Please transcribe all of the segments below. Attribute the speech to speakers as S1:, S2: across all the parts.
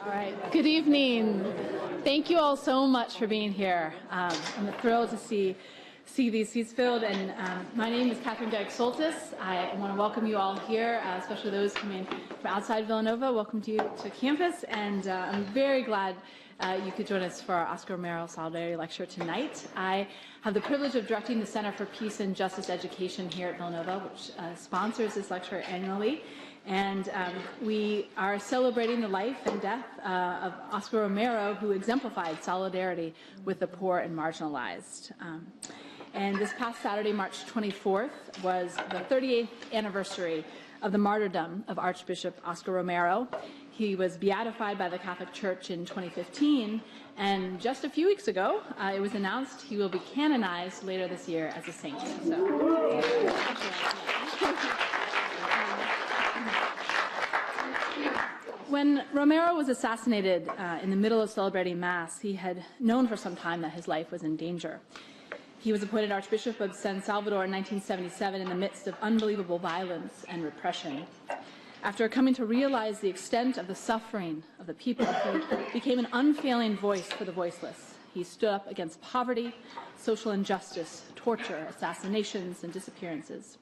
S1: All right. Good evening. Thank you all so much for being here. I'm thrilled to see these seats filled. And my name is Katherine Soltis. I want to welcome you all here, especially those coming from outside Villanova. Welcome to you to campus. And I'm very glad you could join us for our Oscar Romero Solidarity Lecture tonight. I have the privilege of directing the Center for Peace and Justice Education here at Villanova, which sponsors this lecture annually. And we are celebrating the life and death of Oscar Romero, who exemplified solidarity with the poor and marginalized. And this past Saturday, March 24th, was the 38th anniversary of the martyrdom of Archbishop Oscar Romero. He was beatified by the Catholic Church in 2015, and just a few weeks ago, it was announced he will be canonized later this year as a saint. When Romero was assassinated in the middle of celebrating Mass, he had known for some time that his life was in danger. He was appointed Archbishop of San Salvador in 1977 in the midst of unbelievable violence and repression. After coming to realize the extent of the suffering of the people, he became an unfailing voice for the voiceless. He stood up against poverty, social injustice, torture, assassinations, and disappearances.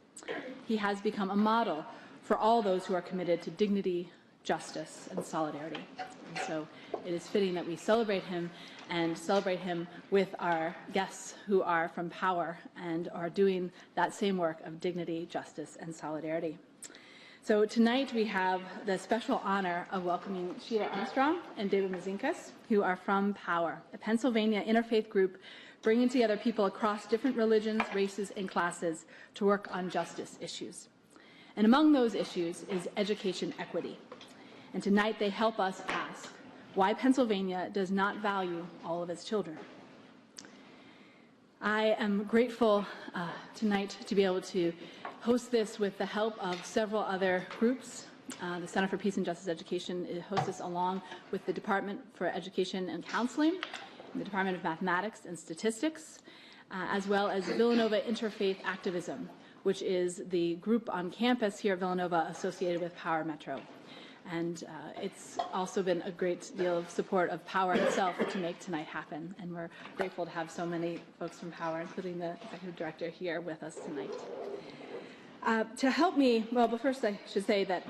S1: He has become a model for all those who are committed to dignity, justice, and solidarity. And so it is fitting that we celebrate him and celebrate him with our guests who are from Power and are doing that same work of dignity, justice, and solidarity. So tonight we have the special honor of welcoming Sheila Armstrong and David Mosenkis, who are from Power, a Pennsylvania interfaith group bringing together people across different religions, races, and classes to work on justice issues. And among those issues is education equity. And tonight they help us ask why Pennsylvania does not value all of its children. I am grateful tonight to be able to host this with the help of several other groups. The Center for Peace and Justice Education hosts this along with the Department for Education and Counseling, and the Department of Mathematics and Statistics, as well as Villanova Interfaith Activism, which is the group on campus here at Villanova associated with Power Metro. And it's also been a great deal of support of Power itself to make tonight happen. And we're grateful to have so many folks from Power, including the executive director, here with us tonight. To help me, well, but first I should say that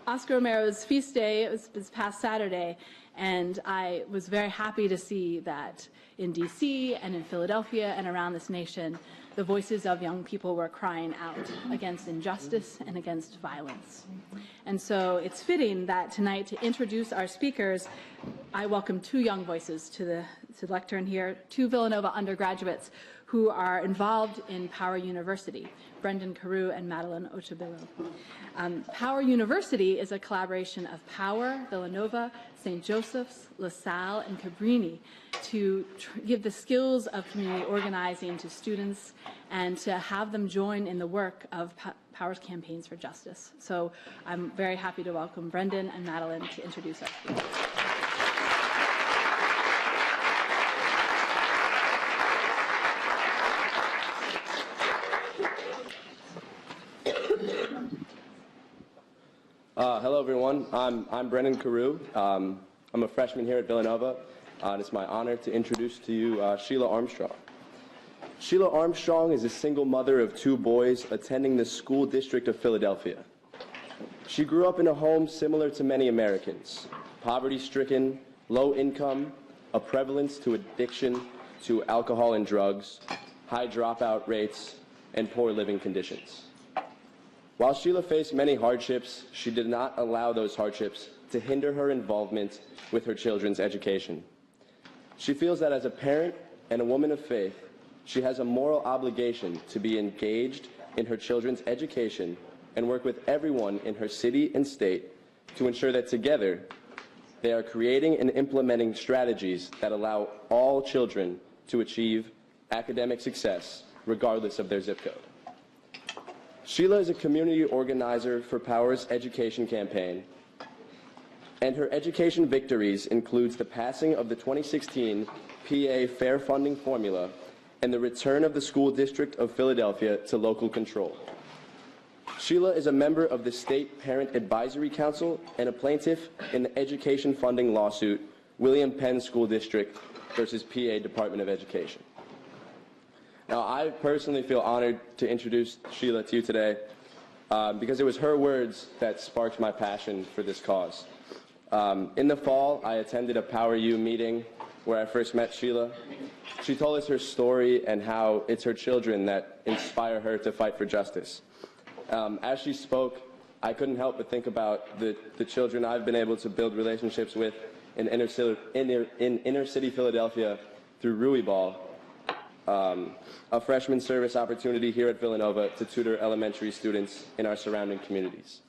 S1: Oscar Romero's feast day was this past Saturday, and I was very happy to see that in D.C. and in Philadelphia and around this nation, the voices of young people were crying out against injustice and against violence. And so it's fitting that tonight, to introduce our speakers, I welcome two young voices to the lectern here, two Villanova undergraduates who are involved in Power University, Brendan Carew and Madeline Ochabillo. Power University is a collaboration of Power, Villanova, St. Joseph's, LaSalle, and Cabrini to give the skills of community organizing to students and to have them join in the work of Power's campaigns for justice. So I'm very happy to welcome Brendan and Madeline to introduce our speakers.
S2: Hello, everyone. I'm Brendan Carew. I'm a freshman here at Villanova, and it's my honor to introduce to you Sheila Armstrong. Sheila Armstrong is a single mother of two boys attending the school district of Philadelphia. She grew up in a home similar to many Americans, poverty-stricken, low income, a prevalence to addiction to alcohol and drugs, high dropout rates, and poor living conditions. While Sheila faced many hardships, she did not allow those hardships to hinder her involvement with her children's education. She feels that as a parent and a woman of faith, she has a moral obligation to be engaged in her children's education and work with everyone in her city and state to ensure that together they are creating and implementing strategies that allow all children to achieve academic success regardless of their zip code. Sheila is a community organizer for Power's education campaign, and her education victories includes the passing of the 2016 PA Fair Funding Formula and the return of the School District of Philadelphia to local control. Sheila is a member of the State Parent Advisory Council and a plaintiff in the education funding lawsuit, William Penn School District versus PA Department of Education. Now, I personally feel honored to introduce Sheila to you today because it was her words that sparked my passion for this cause. In the fall, I attended a Power U meeting where I first met Sheila. She told us her story and how it's her children that inspire her to fight for justice. As she spoke, I couldn't help but think about the children I've been able to build relationships with in inner city Philadelphia through Rui Ball, a freshman service opportunity here at Villanova to tutor elementary students in our surrounding communities.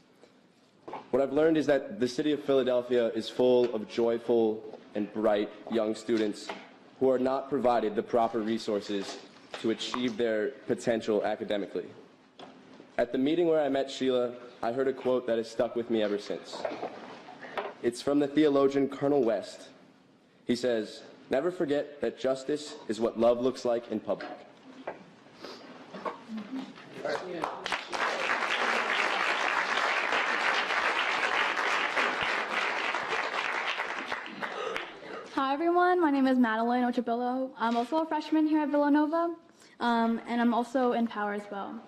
S2: What I've learned is that the city of Philadelphia is full of joyful and bright young students who are not provided the proper resources to achieve their potential academically. At the meeting where I met Sheila, I heard a quote that has stuck with me ever since. It's from the theologian Colonel West. He says, "Never forget that justice is what love looks like in public."
S3: Hi everyone, my name is Madeline Ochabillo. I'm also a freshman here at Villanova, and I'm also in Power as well.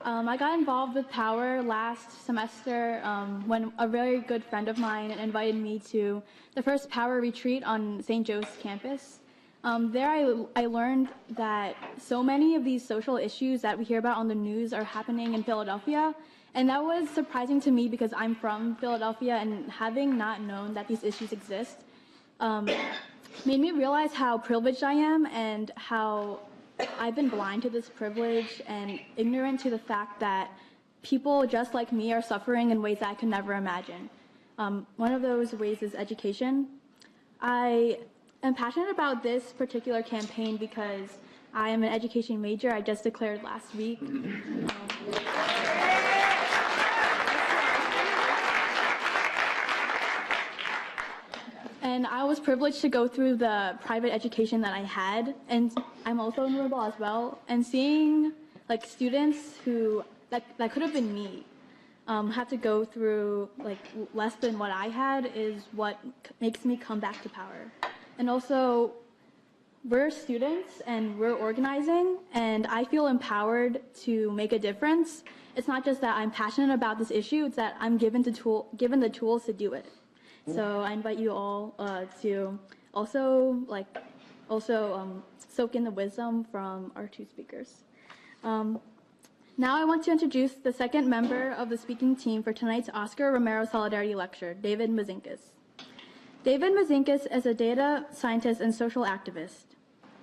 S3: I got involved with Power last semester when a very good friend of mine invited me to the first Power retreat on St. Joe's campus. There I learned that so many of these social issues that we hear about on the news are happening in Philadelphia, and that was surprising to me because I'm from Philadelphia, and having not known that these issues exist made me realize how privileged I am and how I've been blind to this privilege and ignorant to the fact that people just like me are suffering in ways that I could never imagine. One of those ways is education. I am passionate about this particular campaign because I am an education major. I just declared last week. And I was privileged to go through the private education that I had, and I'm also in Romero as well, and seeing like students who, that could have been me, have to go through like less than what I had is what makes me come back to Power. And also, we're students and we're organizing, and I feel empowered to make a difference. It's not just that I'm passionate about this issue, it's that I'm given the tools to do it. So I invite you all to also soak in the wisdom from our two speakers. Now I want to introduce the second member of the speaking team for tonight's Oscar Romero Solidarity Lecture, David Mosenkis. David Mosenkis is a data scientist and social activist.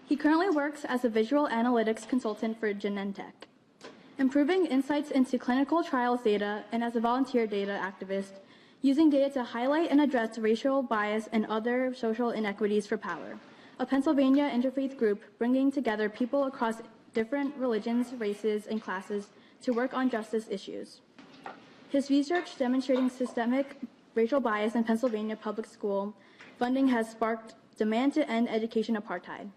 S3: He currently works as a visual analytics consultant for Genentech, improving insights into clinical trials data, and as a volunteer data activist, using data to highlight and address racial bias and other social inequities for Power, a Pennsylvania interfaith group bringing together people across different religions, races, and classes to work on justice issues. His research demonstrating systemic racial bias in Pennsylvania public school funding has sparked demand to end education apartheid.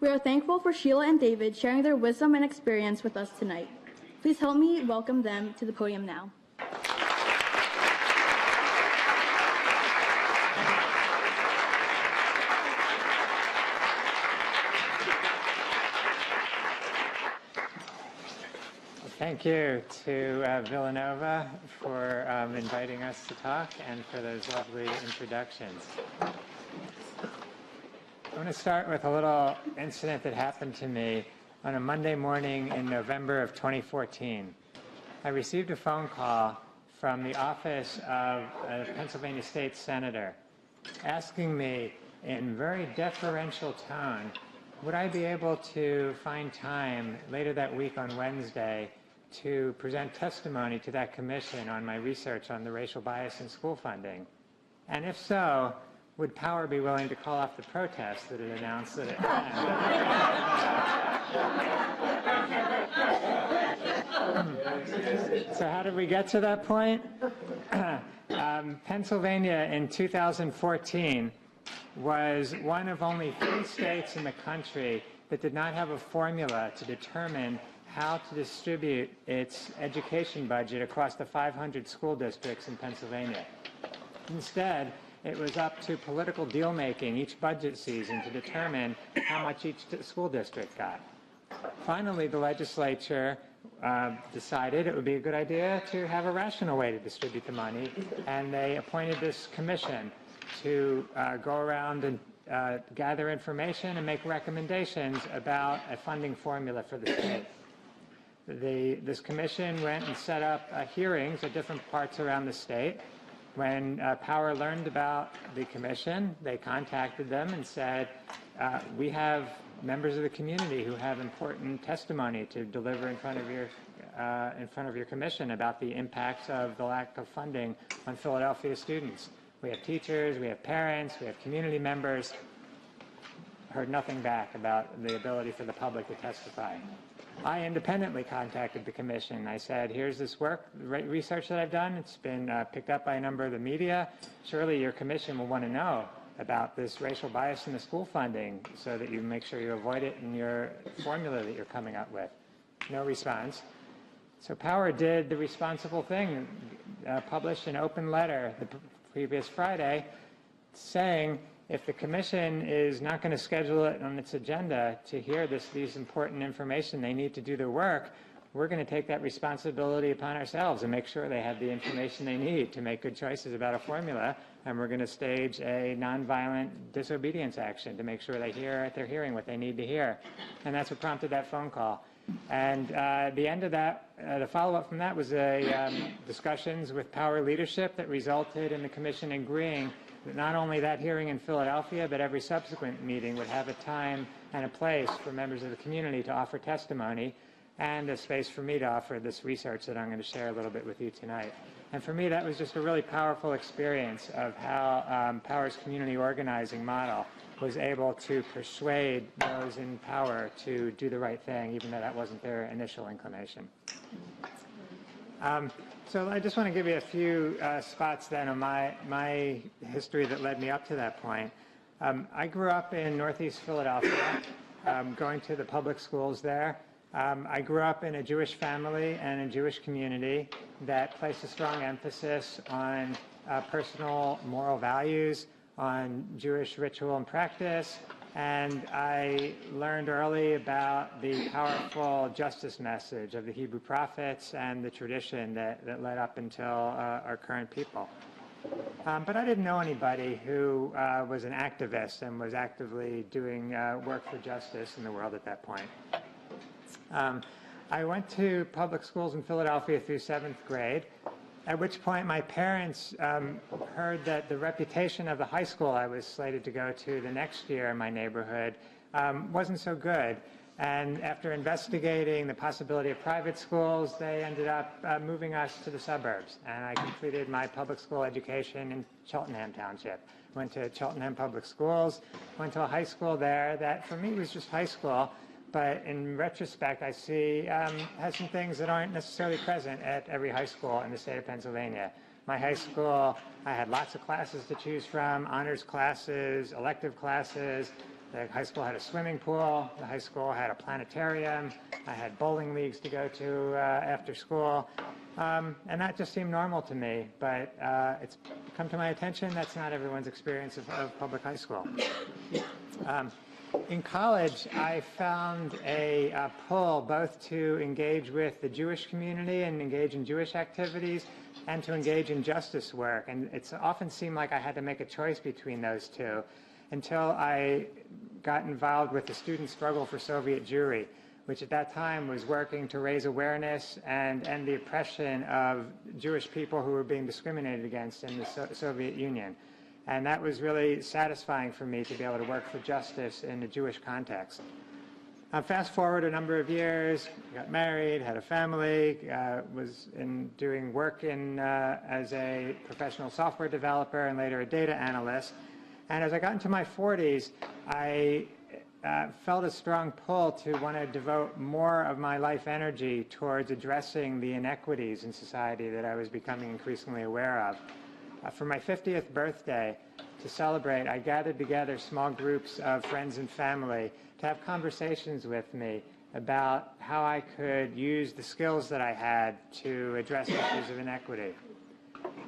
S3: We are thankful for Sheila and David sharing their wisdom and experience with us tonight. Please help me welcome them to the podium now.
S4: Thank you to Villanova for inviting us to talk and for those lovely introductions. I want to start with a little incident that happened to me on a Monday morning in November of 2014. I received a phone call from the office of a Pennsylvania state senator asking me in very deferential tone, would I be able to find time later that week on Wednesday to present testimony to that commission on my research on the racial bias in school funding? And if so, would Power be willing to call off the protest that it announced that it had? So how did we get to that point? Pennsylvania in 2014 was one of only 3 states in the country that did not have a formula to determine how to distribute its education budget across the 500 school districts in Pennsylvania. Instead, it was up to political deal-making each budget season to determine how much each school district got. Finally, the legislature decided it would be a good idea to have a rational way to distribute the money, and they appointed this commission to go around and gather information and make recommendations about a funding formula for the state. This commission went and set up hearings at different parts around the state. When Power learned about the commission, they contacted them and said, we have members of the community who have important testimony to deliver in front of your commission about the impacts of the lack of funding on Philadelphia students. We have teachers, we have parents, we have community members. Heard nothing back about the ability for the public to testify. I independently contacted the commission. I said, here's this research that I've done. It's been picked up by a number of the media. Surely your commission will want to know about this racial bias in the school funding so that you make sure you avoid it in your formula that you're coming up with. No response. So Power did the responsible thing, published an open letter the previous Friday saying, if the commission is not going to schedule it on its agenda to hear these important information, they need to do their work, we're going to take that responsibility upon ourselves and make sure they have the information they need to make good choices about a formula, and we're going to stage a nonviolent disobedience action to make sure they hear at their hearing what they need to hear. And that's what prompted that phone call. And the end of that, the follow-up from that was discussions with Power leadership that resulted in the commission agreeing that not only that hearing in Philadelphia, but every subsequent meeting would have a time and a place for members of the community to offer testimony and a space for me to offer this research that I'm going to share a little bit with you tonight. And for me, that was just a really powerful experience of how Power's community organizing model was able to persuade those in power to do the right thing, even though that wasn't their initial inclination. So I just want to give you a few spots then of my history that led me up to that point. I grew up in Northeast Philadelphia, going to the public schools there. I grew up in a Jewish family and a Jewish community that placed a strong emphasis on personal moral values, on Jewish ritual and practice, and I learned early about the powerful justice message of the Hebrew prophets and the tradition that led up until our current people. But I didn't know anybody who was an activist and was actively doing work for justice in the world at that point. I went to public schools in Philadelphia through 7th grade, at which point my parents heard that the reputation of the high school I was slated to go to the next year in my neighborhood wasn't so good. And after investigating the possibility of private schools, they ended up moving us to the suburbs. And I completed my public school education in Cheltenham Township. Went to Cheltenham Public Schools, went to a high school there that for me was just high school. But in retrospect, I see has some things that aren't necessarily present at every high school in the state of Pennsylvania. My high school, I had lots of classes to choose from, honors classes, elective classes. The high school had a swimming pool. The high school had a planetarium. I had bowling leagues to go to after school. And that just seemed normal to me. But it's come to my attention that's not everyone's experience of public high school. In college, I found a pull both to engage with the Jewish community and engage in Jewish activities and to engage in justice work. And it's often seemed like I had to make a choice between those two until I got involved with the Student Struggle for Soviet Jewry, which at that time was working to raise awareness and end the oppression of Jewish people who were being discriminated against in the Soviet Union. And that was really satisfying for me to be able to work for justice in a Jewish context. Fast forward a number of years, got married, had a family, was doing work as a professional software developer and later a data analyst. And as I got into my 40s, I felt a strong pull to want to devote more of my life energy towards addressing the inequities in society that I was becoming increasingly aware of. For my 50th birthday, to celebrate, I gathered together small groups of friends and family to have conversations with me about how I could use the skills that I had to address issues of inequity.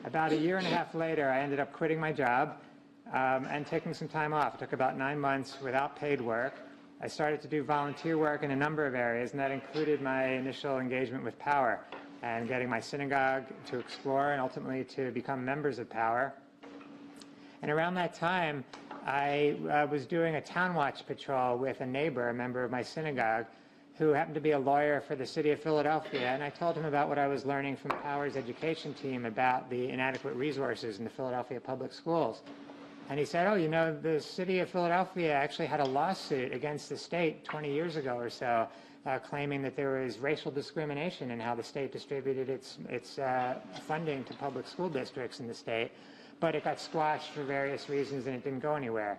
S4: About a year and a half later, I ended up quitting my job and taking some time off. It took about 9 months without paid work. I started to do volunteer work in a number of areas, and that included my initial engagement with Power and getting my synagogue to explore and ultimately to become members of Power. And around that time, I was doing a town watch patrol with a neighbor, a member of my synagogue, who happened to be a lawyer for the city of Philadelphia, and I told him about what I was learning from Power's education team about the inadequate resources in the Philadelphia public schools. And he said, oh, you know, the city of Philadelphia actually had a lawsuit against the state 20 years ago or so, claiming that there was racial discrimination in how the state distributed its funding to public school districts in the state, but it got squashed for various reasons and it didn't go anywhere.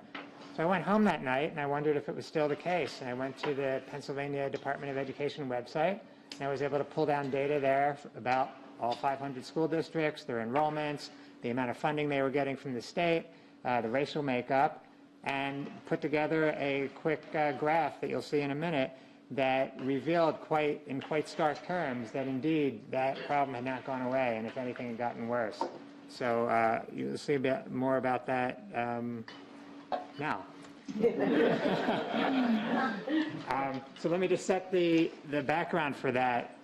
S4: So I went home that night and I wondered if it was still the case. And I went to the Pennsylvania Department of Education website and I was able to pull down data there about all 500 school districts, their enrollments, the amount of funding they were getting from the state, the racial makeup, and put together a quick graph that you'll see in a minute that revealed in quite stark terms that indeed that problem had not gone away and if anything had gotten worse. So you'll see a bit more about that now. So let me just set the background for that.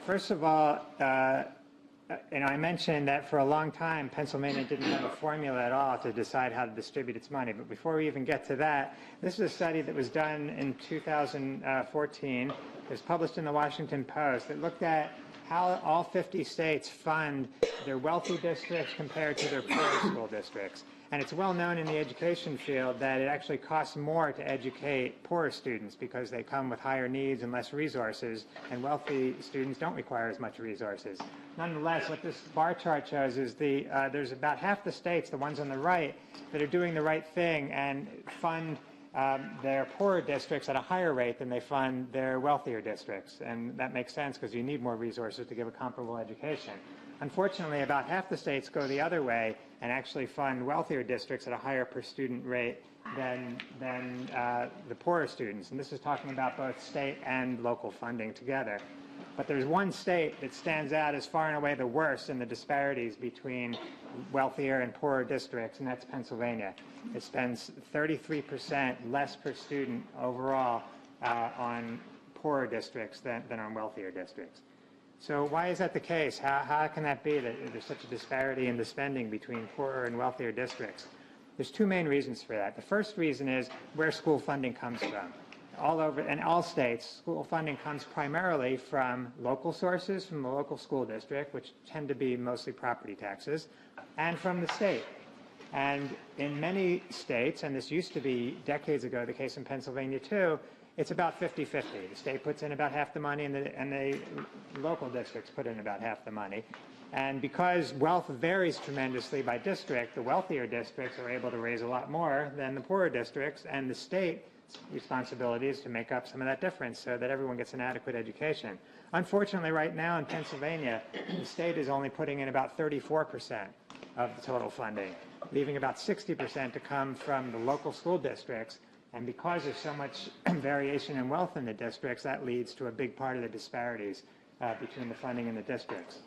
S4: First of all, I mentioned that for a long time Pennsylvania didn't have a formula at all to decide how to distribute its money. But before we even get to that, this is a study that was done in 2014. It was published in the Washington Post. It looked at how all 50 states fund their wealthy districts compared to their poor school districts. And it's well known in the education field that it actually costs more to educate poorer students because they come with higher needs and less resources, and wealthy students don't require as much resources. Nonetheless, what this bar chart shows is there's about half the states, the ones on the right, that are doing the right thing and fund their poorer districts at a higher rate than they fund their wealthier districts. And that makes sense because you need more resources to give a comparable education. Unfortunately, about half the states go the other way and actually fund wealthier districts at a higher per student rate than the poorer students. And this is talking about both state and local funding together. But there's one state that stands out as far and away the worst in the disparities between wealthier and poorer districts, and that's Pennsylvania. It spends 33% less per student overall on poorer districts than on wealthier districts. So why is that the case? How can that be that there's such a disparity in the spending between poorer and wealthier districts? There's two main reasons for that. The first reason is where school funding comes from. In all states, school funding comes primarily from local sources, from the local school district, which tend to be mostly property taxes, and from the state. And in many states, and this used to be decades ago the case in Pennsylvania too, it's about 50-50. The state puts in about half the money and the local districts put in about half the money. And because wealth varies tremendously by district, the wealthier districts are able to raise a lot more than the poorer districts, and the state's responsibility is to make up some of that difference so that everyone gets an adequate education. Unfortunately, right now in Pennsylvania, the state is only putting in about 34% of the total funding, leaving about 60% to come from the local school districts. And because there's so much variation in wealth in the districts, that leads to a big part of the disparities between the funding in the districts.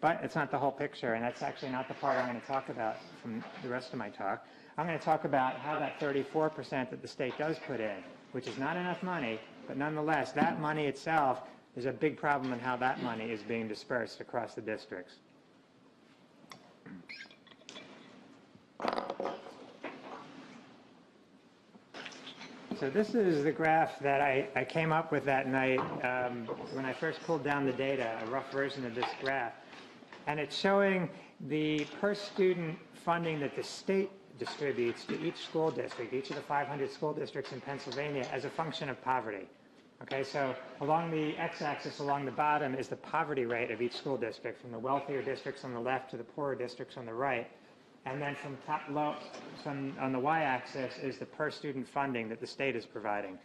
S4: But it's not the whole picture, and that's actually not the part I'm going to talk about from the rest of my talk. I'm going to talk about how that 34% that the state does put in, which is not enough money, but nonetheless, that money itself, there's a big problem in how that money is being dispersed across the districts. So this is the graph that I came up with that night when I first pulled down the data, a rough version of this graph. And it's showing the per student funding that the state distributes to each school district, each of the 500 school districts in Pennsylvania, as a function of poverty. Okay, so along the x-axis along the bottom is the poverty rate of each school district, from the wealthier districts on the left to the poorer districts on the right. And then from on the y-axis is the per student funding that the state is providing.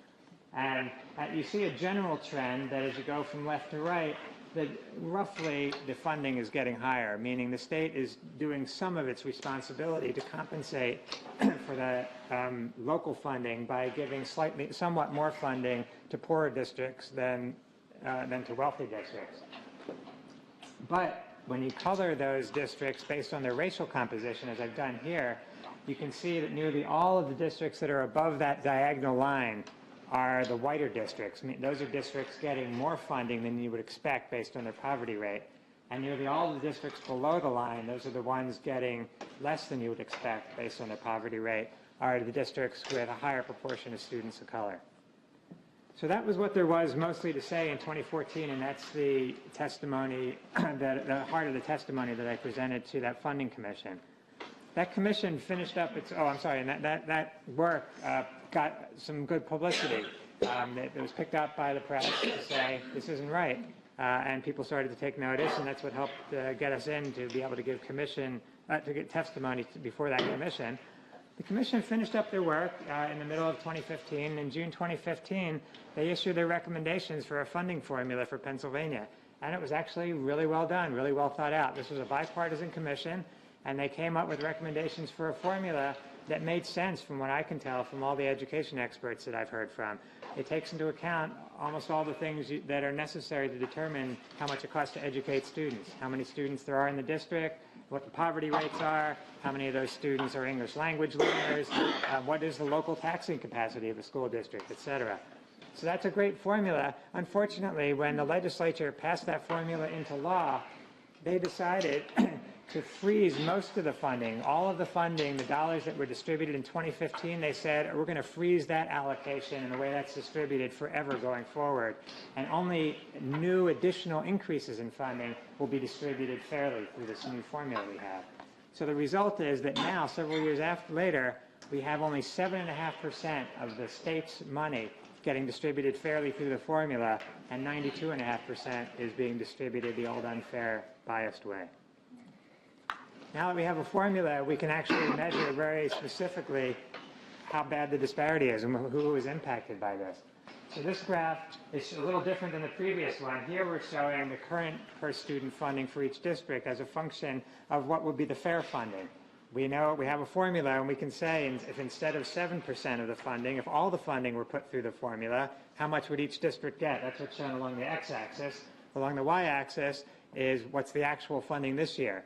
S4: And you see a general trend that as you go from left to right, that roughly the funding is getting higher, meaning the state is doing some of its responsibility to compensate for the local funding by giving somewhat more funding to poorer districts than to wealthy districts. But when you color those districts based on their racial composition, as I've done here, you can see that nearly all of the districts that are above that diagonal line are the whiter districts. I mean, those are districts getting more funding than you would expect based on their poverty rate. And nearly all of the districts below the line, those are the ones getting less than you would expect based on their poverty rate, are the districts with a higher proportion of students of color. So that was what there was mostly to say in 2014, and that's the testimony, the heart of the testimony that I presented to that funding commission. That commission finished up its, and that work got some good publicity. It was picked up by the press to say, this isn't right. And people started to take notice, and that's what helped get us in to be able to give to get testimony before that commission. The commission finished up their work in the middle of 2015. In June 2015, they issued their recommendations for a funding formula for Pennsylvania. And it was actually really well done, really well thought out. This was a bipartisan commission, and they came up with recommendations for a formula that made sense from what I can tell from all the education experts that I've heard from. It takes into account almost all the things that are necessary to determine how much it costs to educate students, how many students there are in the district, what the poverty rates are, how many of those students are English language learners, what is the local taxing capacity of the school district, etc. So that's a great formula. Unfortunately, when the legislature passed that formula into law, they decided to freeze most of the funding, all of the funding, the dollars that were distributed in 2015, they said, we're going to freeze that allocation and the way that's distributed forever going forward. And only new additional increases in funding will be distributed fairly through this new formula we have. So the result is that now, several years later, we have only 7.5% of the state's money getting distributed fairly through the formula, and 92.5% is being distributed the old unfair, biased way. Now that we have a formula, we can actually measure very specifically how bad the disparity is and who is impacted by this. So this graph is a little different than the previous one. Here we're showing the current per student funding for each district as a function of what would be the fair funding. We know we have a formula, and we can say if instead of 7% of the funding, if all the funding were put through the formula, how much would each district get? That's what's shown along the x-axis. Along the y-axis is what's the actual funding this year.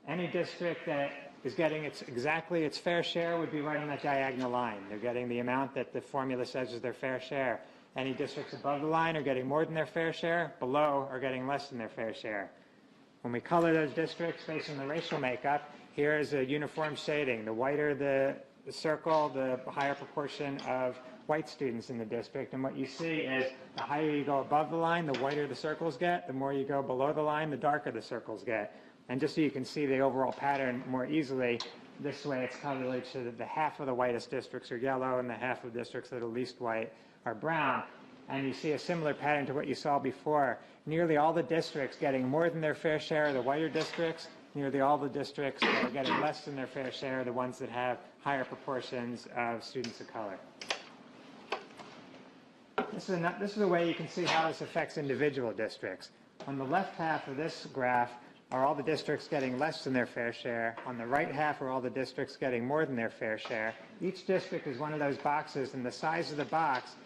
S4: Any district that is getting exactly its fair share would be right on that diagonal line. They're getting the amount that the formula says is their fair share. Any districts above the line are getting more than their fair share. Below are getting less than their fair share. When we color those districts based on the racial makeup, here is a uniform shading. The whiter the circle, the higher proportion of white students in the district. And what you see is the higher you go above the line, the whiter the circles get. The more you go below the line, the darker the circles get. And just so you can see the overall pattern more easily, this way it's colored so that the half of the whitest districts are yellow and the half of districts that are least white are brown. And you see a similar pattern to what you saw before. Nearly all the districts getting more than their fair share are the whiter districts. Nearly all the districts that are getting less than their fair share are the ones that have higher proportions of students of color. This is a way you can see how this affects individual districts. On the left half of this graph are all the districts getting less than their fair share. On the right half are all the districts getting more than their fair share. Each district is one of those boxes, and the size of the box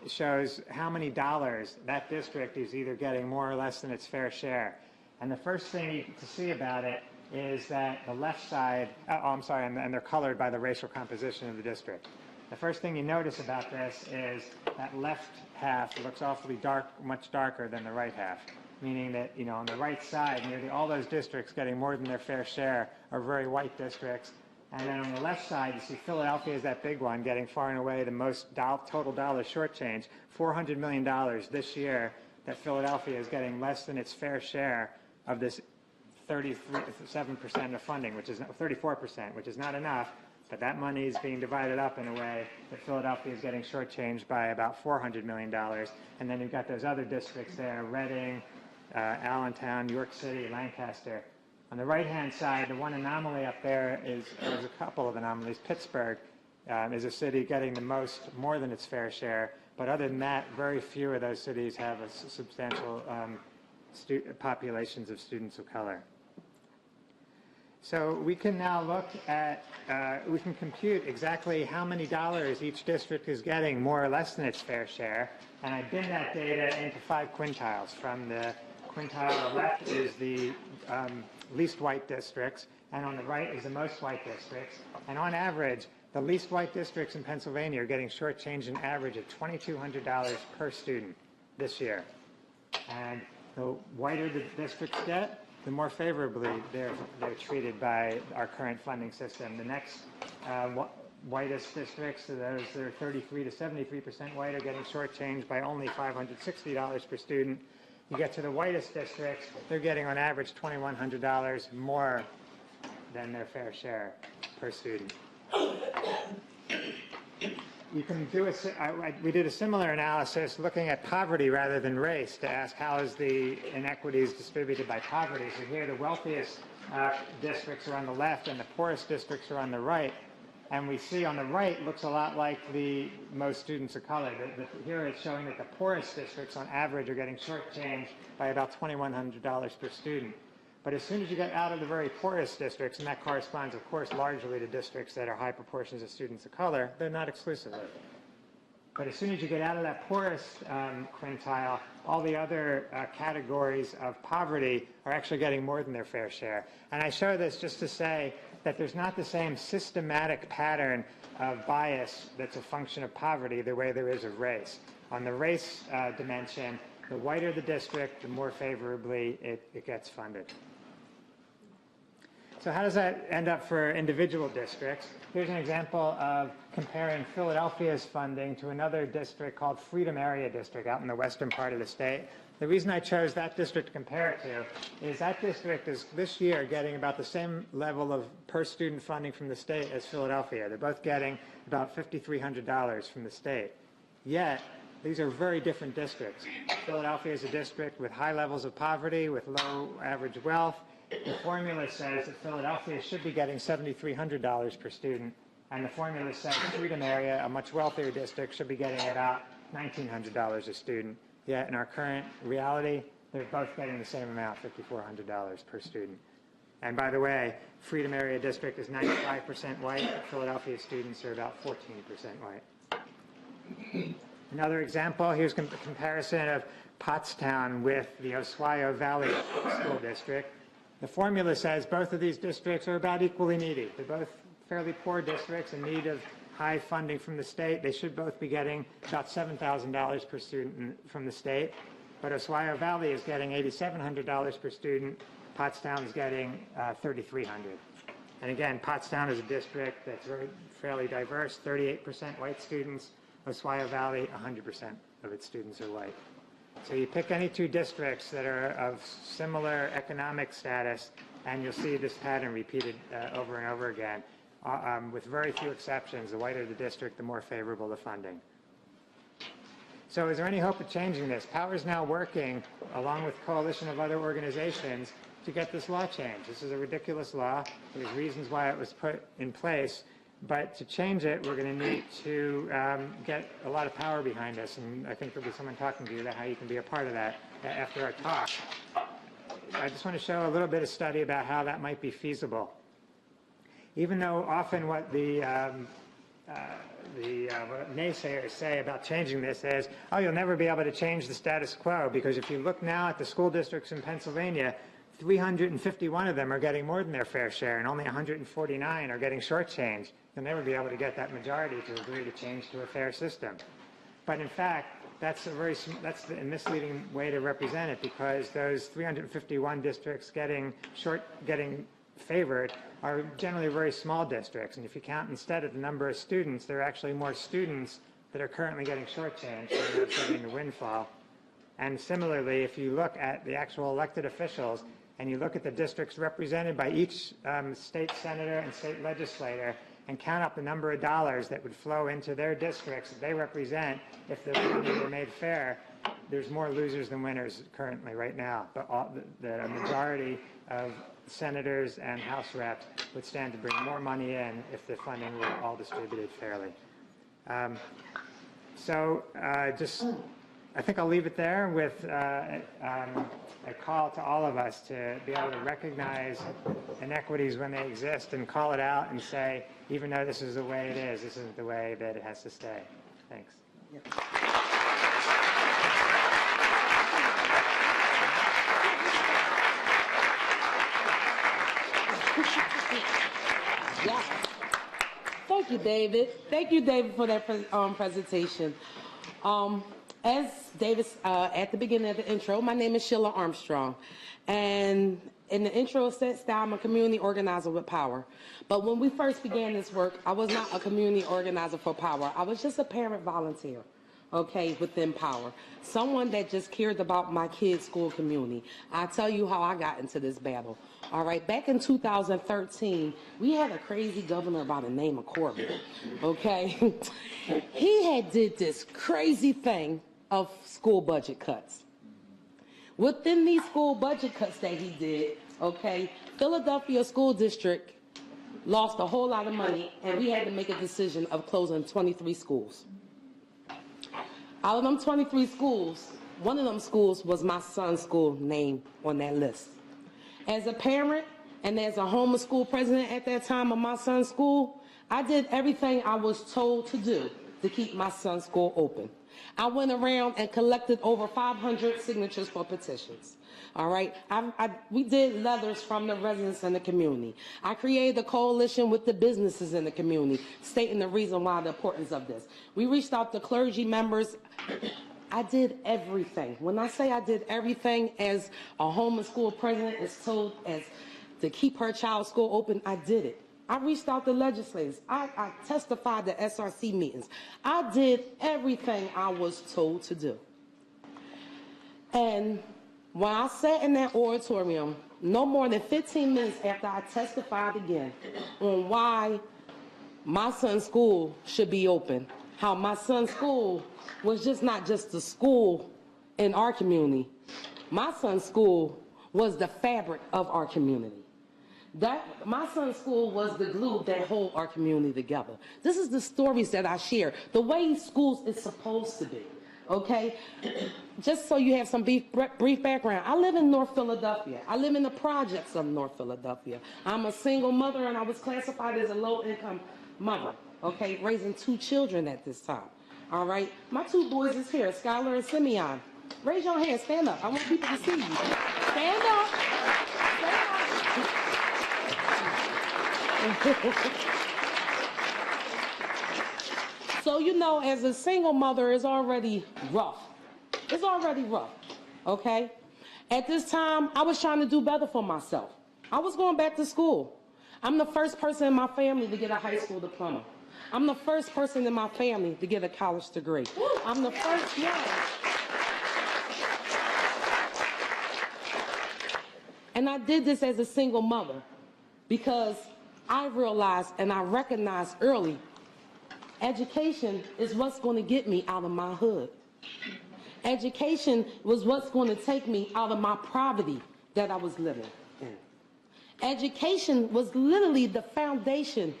S4: shows how many dollars that district is either getting more or less than its fair share. And the first thing to see about it is that the left side, and they're colored by the racial composition of the district. The first thing you notice about this is that left half looks awfully dark, much darker than the right half. Meaning that, on the right side, nearly all those districts getting more than their fair share are very white districts. And then on the left side, you see Philadelphia is that big one, getting far and away the most total dollar shortchange, $400 million this year that Philadelphia is getting less than its fair share of this 37% of funding, which is 34%, which is not enough, but that money is being divided up in a way that Philadelphia is getting shortchanged by about $400 million. And then you've got those other districts there, Reading, Allentown, York City, Lancaster. On the right-hand side, the one anomaly up there's a couple of anomalies. Pittsburgh is a city getting more than its fair share, but other than that, very few of those cities have a substantial populations of students of color. So we can now look at, we can compute exactly how many dollars each district is getting, more or less than its fair share. And I bin that data into 5 quintiles. From the quintile on the left is the least white districts, and on the right is the most white districts. And on average, the least white districts in Pennsylvania are getting shortchanged an average of $2,200 per student this year. And the whiter the districts get, the more favorably they're treated by our current funding system. The next whitest districts, so those that are 33 to 73% white, are getting shortchanged by only $560 per student. You get to the whitest districts, they're getting on average $2,100 more than their fair share per student. You can do we did a similar analysis looking at poverty rather than race to ask how is the inequities distributed by poverty. So here the wealthiest districts are on the left and the poorest districts are on the right. And we see on the right looks a lot like the most students of color. Here it's showing that the poorest districts on average are getting shortchanged by about $2,100 per student. But as soon as you get out of the very poorest districts, and that corresponds, of course, largely to districts that are high proportions of students of color, they're not exclusively. But as soon as you get out of that poorest quintile, all the other categories of poverty are actually getting more than their fair share. And I show this just to say that there's not the same systematic pattern of bias that's a function of poverty the way there is of race. On the race dimension, the whiter the district, the more favorably it gets funded. So how does that end up for individual districts? Here's an example of comparing Philadelphia's funding to another district called Freedom Area District out in the western part of the state. The reason I chose that district to compare it to is that district is this year getting about the same level of per student funding from the state as Philadelphia. They're both getting about $5,300 from the state. Yet, these are very different districts. Philadelphia is a district with high levels of poverty, with low average wealth. The formula says that Philadelphia should be getting $7,300 per student, and the formula says Freedom Area, a much wealthier district, should be getting about $1,900 a student. Yet in our current reality, they're both getting the same amount, $5,400 per student. And by the way, Freedom Area District is 95% white. Philadelphia students are about 14% white. Another example, here's a comparison of Pottstown with the Oswego Valley School District. The formula says both of these districts are about equally needy. They're both fairly poor districts in need of high funding from the state. They should both be getting about $7,000 per student from the state. But Oswego Valley is getting $8,700 per student. Pottstown is getting $3,300. And again, Pottstown is a district that's fairly diverse, 38% white students. Oswego Valley, 100% of its students are white. So you pick any two districts that are of similar economic status, and you'll see this pattern repeated over and over again. With very few exceptions, the whiter the district, the more favorable the funding. So is there any hope of changing this? Power is now working, along with a coalition of other organizations, to get this law changed. This is a ridiculous law. There's reasons why it was put in place. But to change it, we're going to need to get a lot of power behind us. And I think there'll be someone talking to you about how you can be a part of that after our talk. I just want to show a little bit of study about how that might be feasible. Even though often what the naysayers say about changing this is, oh, you'll never be able to change the status quo, because if you look now at the school districts in Pennsylvania, 351 of them are getting more than their fair share, and only 149 are getting shortchanged. You'll never be able to get that majority to agree to change to a fair system. But in fact, that's a misleading way to represent it, because those 351 districts getting favored are generally very small districts. And if you count instead of the number of students, there are actually more students that are currently getting shortchanged than are getting the windfall. And similarly, if you look at the actual elected officials and you look at the districts represented by each state senator and state legislator and count up the number of dollars that would flow into their districts that they represent if the funding were made fair, there's more losers than winners currently right now. But the majority of senators and House reps would stand to bring more money in if the funding were all distributed fairly. Just I think I'll leave it there with a call to all of us to be able to recognize inequities when they exist and call it out and say, even though this is the way it is, this isn't the way that it has to stay. Thanks.
S5: Yeah. Thank you, David. Thank you, David, for that presentation. As David, at the beginning of the intro, my name is Sheila Armstrong. And in the intro, it says that I'm a community organizer with power. But when we first began this work, I was not a community organizer for power. I was just a parent volunteer, okay, within power. Someone that just cared about my kids' school community. I'll tell you how I got into this battle. All right, back in 2013, we had a crazy governor by the name of Corbin, okay? He had did this crazy thing of school budget cuts. Within these school budget cuts that he did, okay, Philadelphia School District lost a whole lot of money, and we had to make a decision of closing 23 schools. Out of them 23 schools, one of them schools was my son's school name on that list. As a parent and as a homeschool president at that time of my son's school, I did everything I was told to do to keep my son's school open. I went around and collected over 500 signatures for petitions. All right, we did letters from the residents in the community. I created a coalition with the businesses in the community, stating the reason why, the importance of this. We reached out to clergy members. I did everything. When I say I did everything as a homeschool president is told as to keep her child's school open, I did it. I reached out to legislators. I testified to SRC meetings. I did everything I was told to do. And when I sat in that auditorium, no more than 15 minutes after I testified again on why my son's school should be open, how my son's school was just not just a school in our community. My son's school was the fabric of our community. My son's school was the glue that hold our community together. This is the stories that I share, the way schools is supposed to be, okay? Just so you have some brief background, I live in North Philadelphia. I live in the projects of North Philadelphia. I'm a single mother, and I was classified as a low-income mother, okay, raising 2 children at this time, all right? My 2 boys is here, Skylar and Simeon. Raise your hand, stand up. I want people to see you. Stand up. Stand up. So, you know, as a single mother, it's already rough. It's already rough, okay? At this time, I was trying to do better for myself. I was going back to school. I'm the first person in my family to get a high school diploma. I'm the first person in my family to get a college degree. I'm the first one. And I did this as a single mother because I realized and I recognized early, education is what's going to get me out of my hood. Education was what's going to take me out of my poverty that I was living in. Education was literally the foundation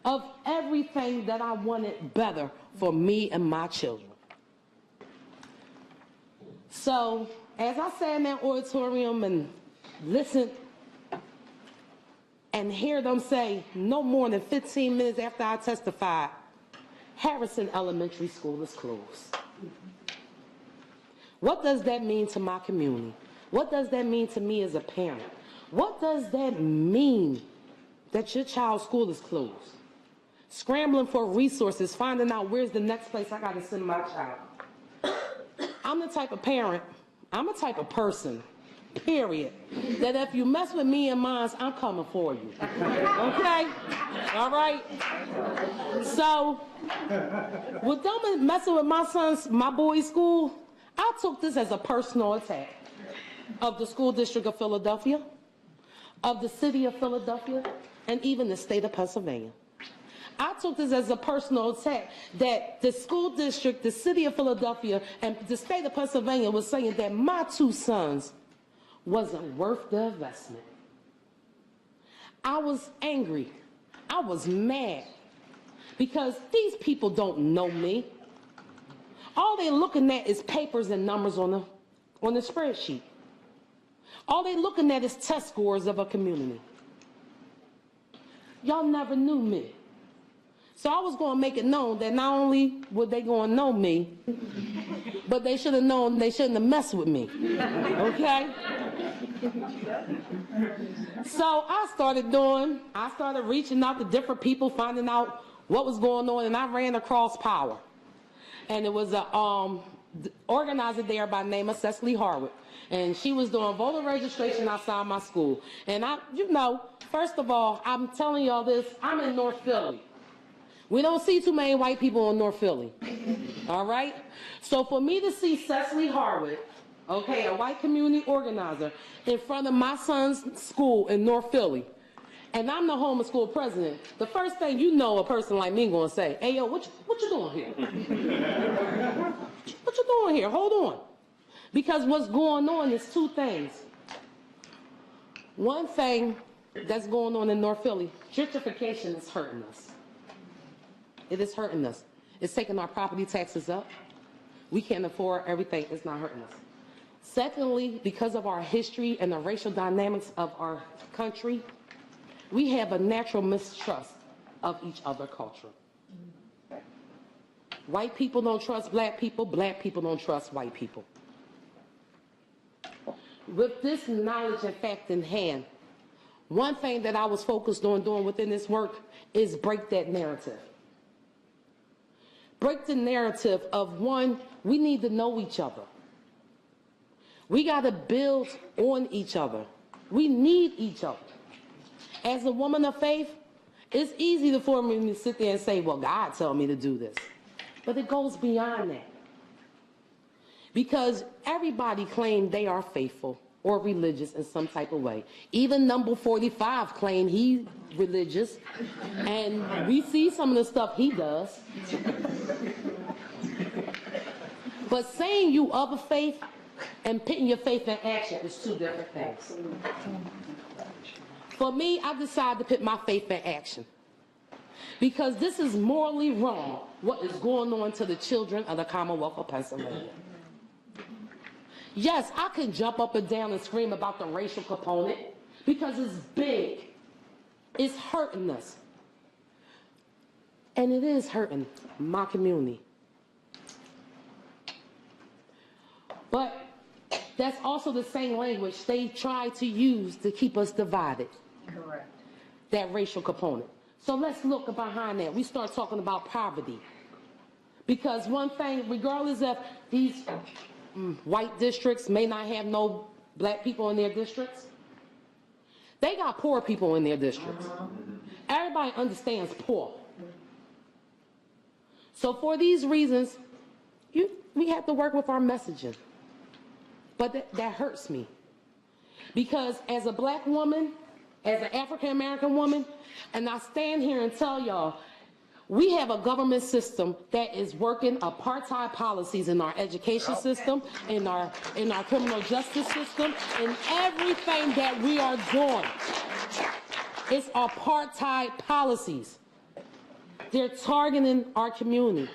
S5: of everything that I wanted better for me and my children. So, as I sat in that auditorium and listened and hear them say, no more than 15 minutes after I testified, Harrison Elementary School is closed. What does that mean to my community? What does that mean to me as a parent? What does that mean that your child's school is closed? Scrambling for resources, finding out where's the next place I got to send my child. I'm the type of parent, I'm a type of person, period, that if you mess with me and mine, I'm coming for you. Okay? All right? So, with them messing with my boy's school, I took this as a personal attack of the school district of Philadelphia, of the city of Philadelphia, and even the state of Pennsylvania. I took this as a personal attack that the school district, the city of Philadelphia, and the state of Pennsylvania was saying that my 2 sons wasn't worth the investment. I was angry. I was mad because these people don't know me. All they're looking at is papers and numbers on the spreadsheet. All they're looking at is test scores of a community. Y'all never knew me. So I was going to make it known that not only were they going to know me, but they should have known they shouldn't have messed with me. Okay? So I started reaching out to different people, finding out what was going on, and I ran across Power. And it was a organizer there by the name of Cecily Harwood. And she was doing voter registration outside my school. And first of all, I'm telling y'all this, I'm in North Philly. We don't see too many white people in North Philly. All right? So for me to see Cecily Harwood, okay, a white community organizer, in front of my son's school in North Philly, and I'm the homeschool president, the first thing a person like me gonna say, hey, yo, what you doing here? What you doing here? Hold on. Because what's going on is two things. One thing that's going on in North Philly, gentrification is hurting us. It is hurting us. It's taking our property taxes up. We can't afford everything. It's not hurting us. Secondly, because of our history and the racial dynamics of our country, we have a natural mistrust of each other culture. White people don't trust black people don't trust white people. With this knowledge and fact in hand, one thing that I was focused on doing within this work is break that narrative. Break the narrative of, one, we need to know each other. We got to build on each other. We need each other. As a woman of faith, it's easy for me to sit there and say, well, God told me to do this. But it goes beyond that. Because everybody claimed they are faithful or religious in some type of way. Even number 45 claimed he's religious. And we see some of the stuff he does. But saying you of a faith and putting your faith in action is two different things. For me, I decided to put my faith in action. Because this is morally wrong, what is going on to the children of the Commonwealth of Pennsylvania. Yes, I can jump up and down and scream about the racial component because it's big. It's hurting us. And it is hurting my community. But that's also the same language they try to use to keep us divided.
S6: Correct.
S5: That racial component. So let's look behind that. We start talking about poverty. Because one thing, regardless of these white districts may not have no black people in their districts, they got poor people in their districts. Everybody understands poor. So for these reasons, we have to work with our messaging. But that hurts me. Because as a black woman, as an African-American woman, and I stand here and tell y'all, we have a government system that is working apartheid policies in our education system, in our criminal justice system, in everything that we are doing. It's apartheid policies. They're targeting our community.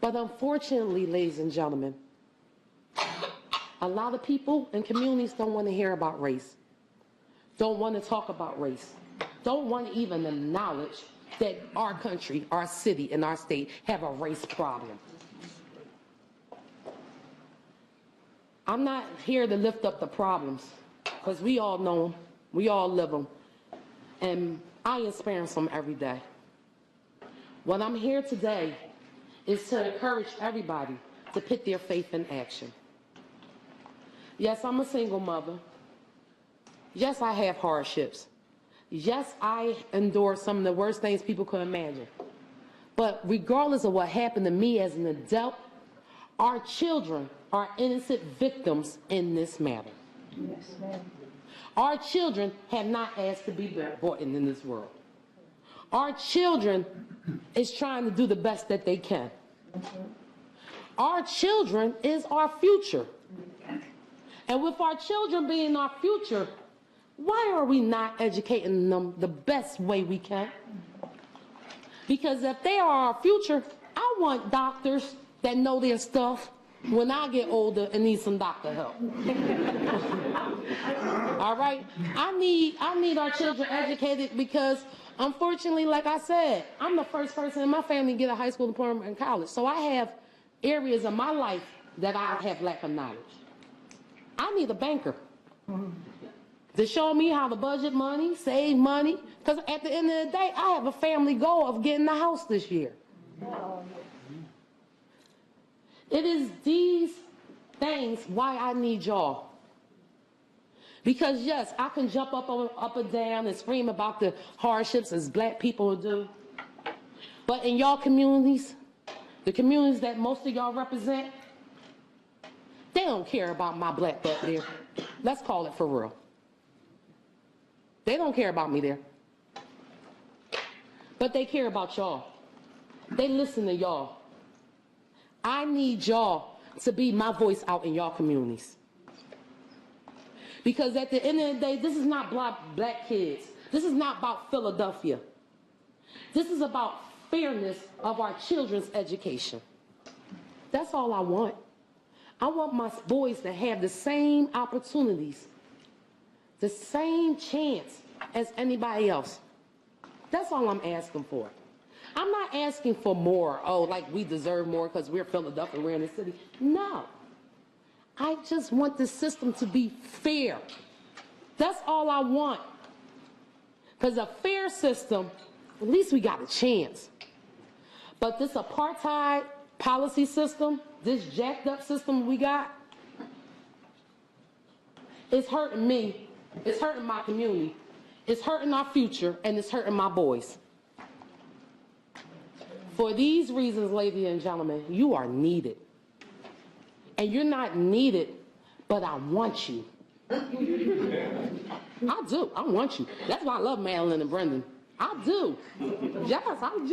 S5: But unfortunately, ladies and gentlemen, a lot of people and communities don't want to hear about race, don't want to talk about race, don't want to even acknowledge that our country, our city, and our state have a race problem. I'm not here to lift up the problems, because we all know them, we all live them, and I experience them every day. What I'm here today is to encourage everybody to put their faith in action. Yes, I'm a single mother. Yes, I have hardships. Yes, I endure some of the worst things people could imagine. But regardless of what happened to me as an adult, our children are innocent victims in this matter.
S6: Yes, ma'am.
S5: Our children have not asked to be brought in this world. Our children is trying to do the best that they can. Our children is our future. And with our children being our future, why are we not educating them the best way we can? Because if they are our future, I want doctors that know their stuff when I get older and need some doctor help. All right? I need our children educated because, unfortunately, like I said, I'm the first person in my family to get a high school diploma in college. So I have areas of my life that I have lack of knowledge. I need a banker to show me how to budget money, save money, because at the end of the day, I have a family goal of getting a house this year. It is these things why I need y'all. Because yes, I can jump up and down and scream about the hardships as black people do. But in y'all communities, the communities that most of y'all represent, they don't care about my black butt there. Let's call it for real. They don't care about me there. But they care about y'all. They listen to y'all. I need y'all to be my voice out in y'all communities. Because at the end of the day, this is not black kids. This is not about Philadelphia. This is about fairness of our children's education. That's all I want. I want my boys to have the same opportunities, the same chance as anybody else. That's all I'm asking for. I'm not asking for more, oh, like we deserve more because we're Philadelphia, we're in the city. No. I just want the system to be fair. That's all I want. Because a fair system, at least we got a chance. But this apartheid policy system, this jacked up system we got, it's hurting me. It's hurting my community. It's hurting our future, and it's hurting my boys. For these reasons, ladies and gentlemen, you are needed. And you're not needed, but I want you. I do. I want you. That's why I love Madeline and Brendan. I do. Yes,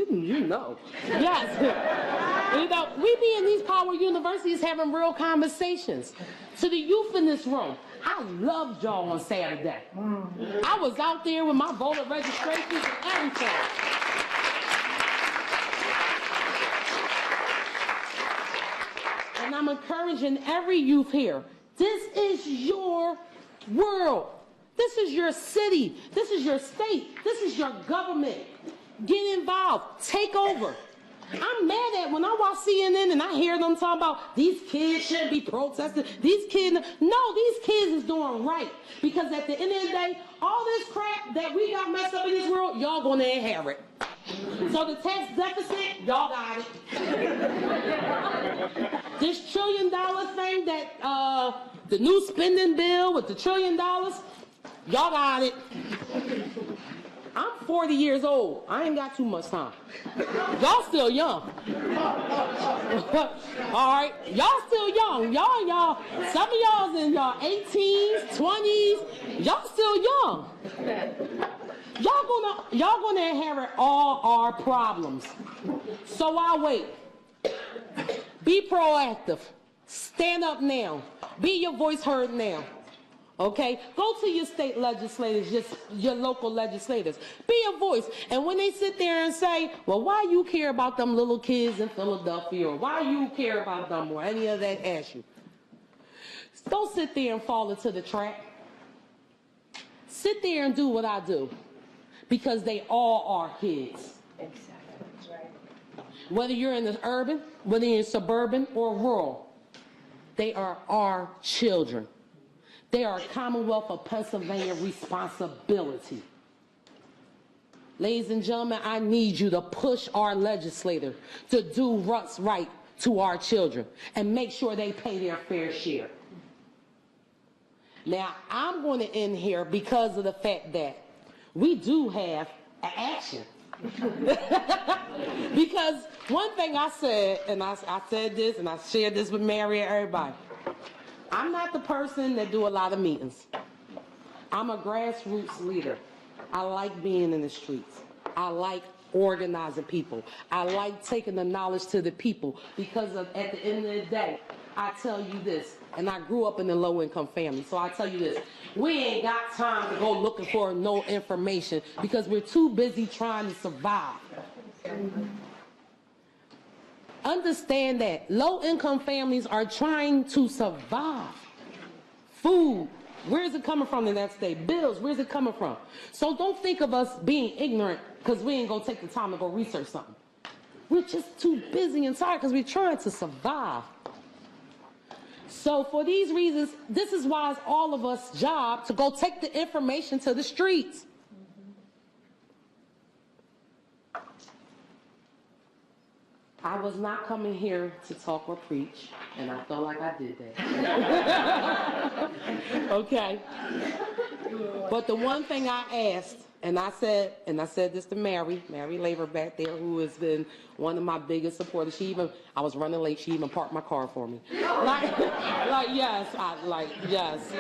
S5: you know. Yes. You know, we be in these power universities having real conversations. To the youth in this room, I loved y'all on Saturday. I was out there with my voter registrations and everything. And I'm encouraging every youth here. This is your world. This is your city. This is your state. This is your government. Get involved. Take over. I'm mad at when I watch CNN and I hear them talk about these kids shouldn't be protesting. These kids, no, these kids is doing right. Because at the end of the day, all this crap that we got messed up in this world, y'all gonna inherit. So the tax deficit, y'all got it. This $1 trillion thing that, the new spending bill with the $1 trillion, y'all got it. I'm 40 years old. I ain't got too much time. Y'all still young. All right, y'all still young. Y'all, some of y'all's in y'all 18s, 20s. Y'all still young. Y'all gonna inherit all our problems. So I'll wait. Be proactive. Stand up now. Be your voice heard now. Okay? Go to your state legislators, your local legislators. Be a voice. And when they sit there and say, well, why you care about them little kids in Philadelphia, or why you care about them, or any of that issue, don't sit there and fall into the trap. Sit there and do what I do. Because they all are kids. Exactly. That's right. Whether you're in the urban, whether you're in suburban or rural, they are our children. They are a Commonwealth of Pennsylvania responsibility. Ladies and gentlemen, I need you to push our legislator to do what's right to our children and make sure they pay their fair share. Now, I'm going to end here because of the fact that we do have an action. Because one thing I said, and I said this, and I shared this with Mary and everybody, I'm not the person that do a lot of meetings. I'm a grassroots leader. I like being in the streets. I like organizing people. I like taking the knowledge to the people because at the end of the day, I tell you this, and I grew up in a low-income family, so I tell you this, we ain't got time to go looking for no information because we're too busy trying to survive. Understand that low-income families are trying to survive. Food, where's it coming from the next day? Bills, where's it coming from? So don't think of us being ignorant because we ain't gonna take the time to go research something. We're just too busy and tired because we're trying to survive. So for these reasons, this is why it's all of us' job to go take the information to the streets. I was not coming here to talk or preach, and I felt like I did that. Okay. But the one thing I asked, and I said this to Mary Laver back there, who has been one of my biggest supporters. I was running late, she even parked my car for me. Yes,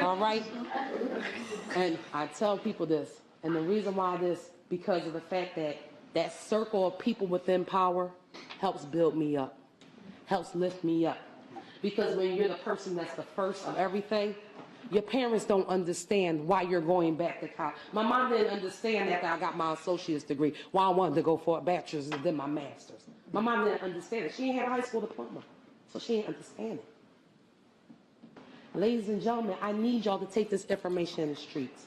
S5: all right? And I tell people this, and the reason why this, because of the fact that that circle of people within power helps build me up, helps lift me up. Because when you're the person that's the first of everything, your parents don't understand why you're going back to college. My mom didn't understand after I got my associate's degree why I wanted to go for a bachelor's and then my master's. My mom didn't understand it. She ain't had a high school diploma, so she didn't understand it. Ladies and gentlemen, I need y'all to take this information in the streets.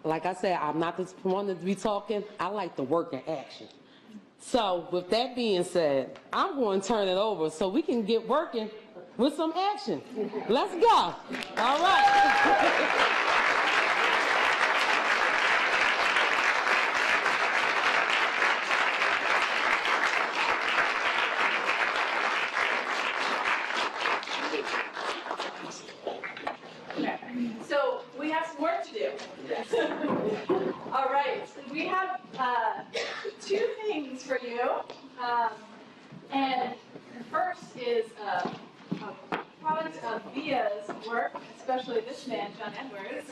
S5: Like I said, I'm not the one to be talking. I like to work in action. So with that being said, I'm going to turn it over so we can get working with some action. Let's go. All right.
S1: So we have some work to do. All right, we have two things for you. And the first is a product of Via's work, especially this man, John Edwards.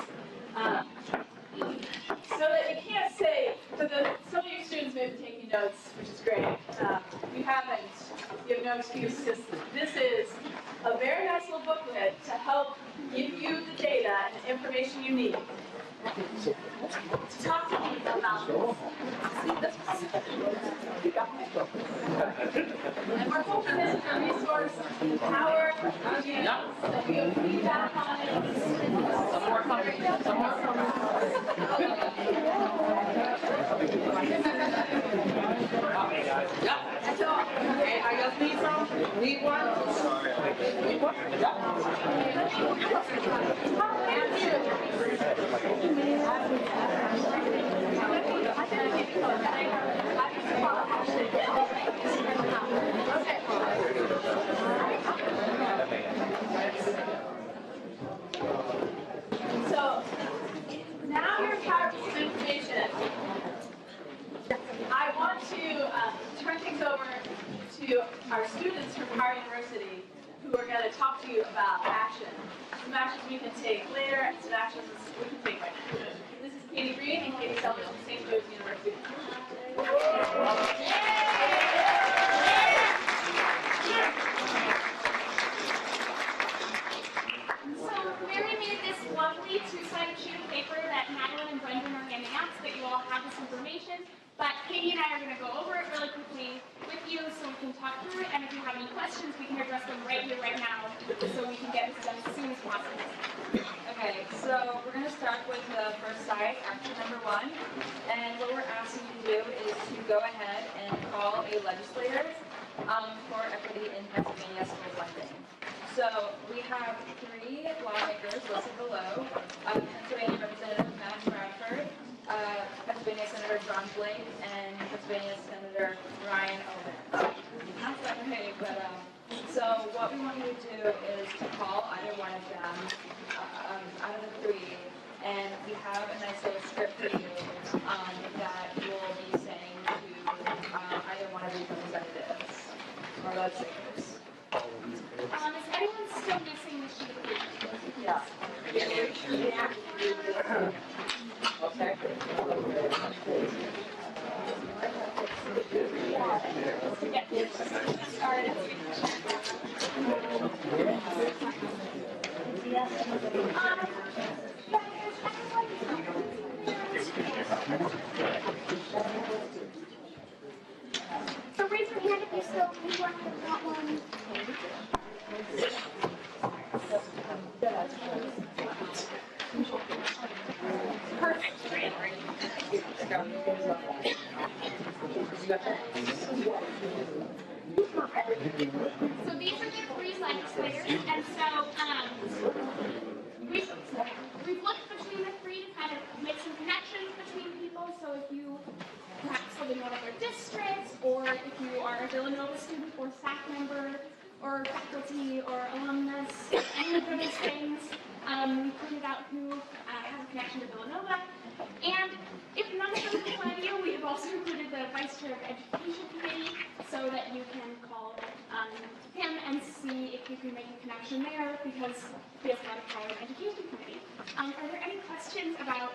S1: So that you can't say, some of you students may be taking notes, which is great. If you haven't, you have no excuse, because this is a very nice little booklet to help give you the data and the information you need to talk to people about this. And we're hoping this is a resource to empower you, that you have feedback on it. Some more coming. Yeah. So, okay, I just need some. Need one? Need one? So, now you're empowered with some information. I want to turn things over to our students from Howard University who are going to talk to you about action. Some actions we can take later and some actions we can take right now. This is Katie Green and Katie Selby from St. Louis University.
S6: So Mary made this lovely two-sided sheet of paper that Madeline and Brendan are handing out so that you all have this information. But Katie and I are going to go over it really quickly with you so we can talk through it. And if you have any questions, we can address them right here, right now, so we can get this done as soon as possible.
S7: Okay, so we're going to start with the first side, action number 1. And what we're asking you to do is to go ahead and call a legislator for equity in Pennsylvania school funding. So we have 3 lawmakers listed below. Pennsylvania Representative Matt Bradford, Pennsylvania Senator John Blake, and Pennsylvania Senator Ryan Owen. Okay, but so what we want you to do is to call either one of them, out of the 3, and we have a nice little script for you that you will be saying to either one of these representatives or legislators.
S6: Is anyone still missing the sheet of paper?
S7: Yeah. Okay.
S6: So raise your hand if you still legislators, and so we've looked between the three to kind of make some connections between people. So if you perhaps live in one of their districts, or if you are a Villanova student or staff member or faculty or alumnus, any of those things, we pointed out who has a connection to Villanova. And if none of them apply to you, we have also included the Vice Chair of Education Committee so that you can call him and see if you can make a connection there, because he has got a power of Education Committee. Are there any questions about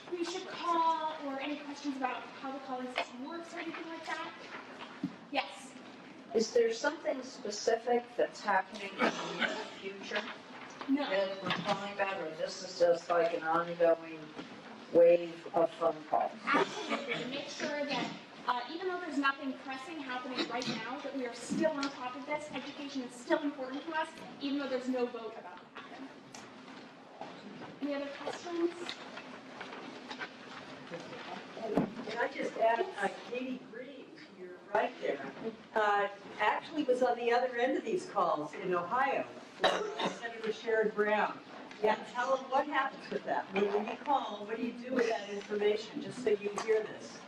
S6: who you should call, or any questions about how the calling system works or anything like that? Yes.
S8: Is there something specific that's happening in the near future
S6: No.
S8: that we're talking about, or this is just like an ongoing wave of phone calls?
S6: Absolutely. To make sure that even though there's nothing pressing happening right now, that we are still on top of this. Education is still important to us, even though there's no vote about to happen. Any other questions?
S9: Can I just add, Katie Green, you're right there, actually was on the other end of these calls in Ohio, for Senator Sherrod Brown. Yeah, tell them what happens with that. When you call, what do you do with that information, just so you hear this?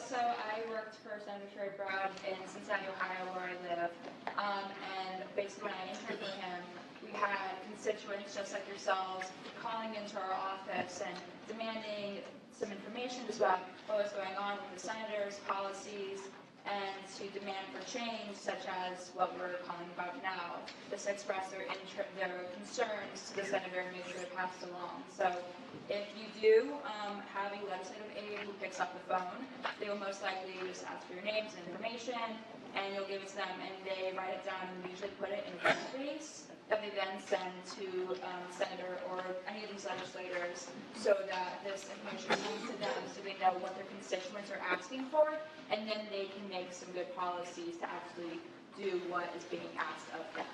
S7: So I worked for Senator Sherrod Brown in Cincinnati, Ohio, where I live. And basically when I interned for him, we had constituents just like yourselves calling into our office and demanding some information just about what was going on with the senators' policies, and to demand for change, such as what we're calling about now. Just express their concerns to the senator and make sure they're passed along. So if you do have a legislative aide who picks up the phone, they will most likely just ask for your names and information, and you'll give it to them, and they write it down and usually put it in a database that they then send to senator or any of these legislators, so that this information comes to them so they know what their constituents are asking for, and then they can make some good policies to actually do what is being asked of them.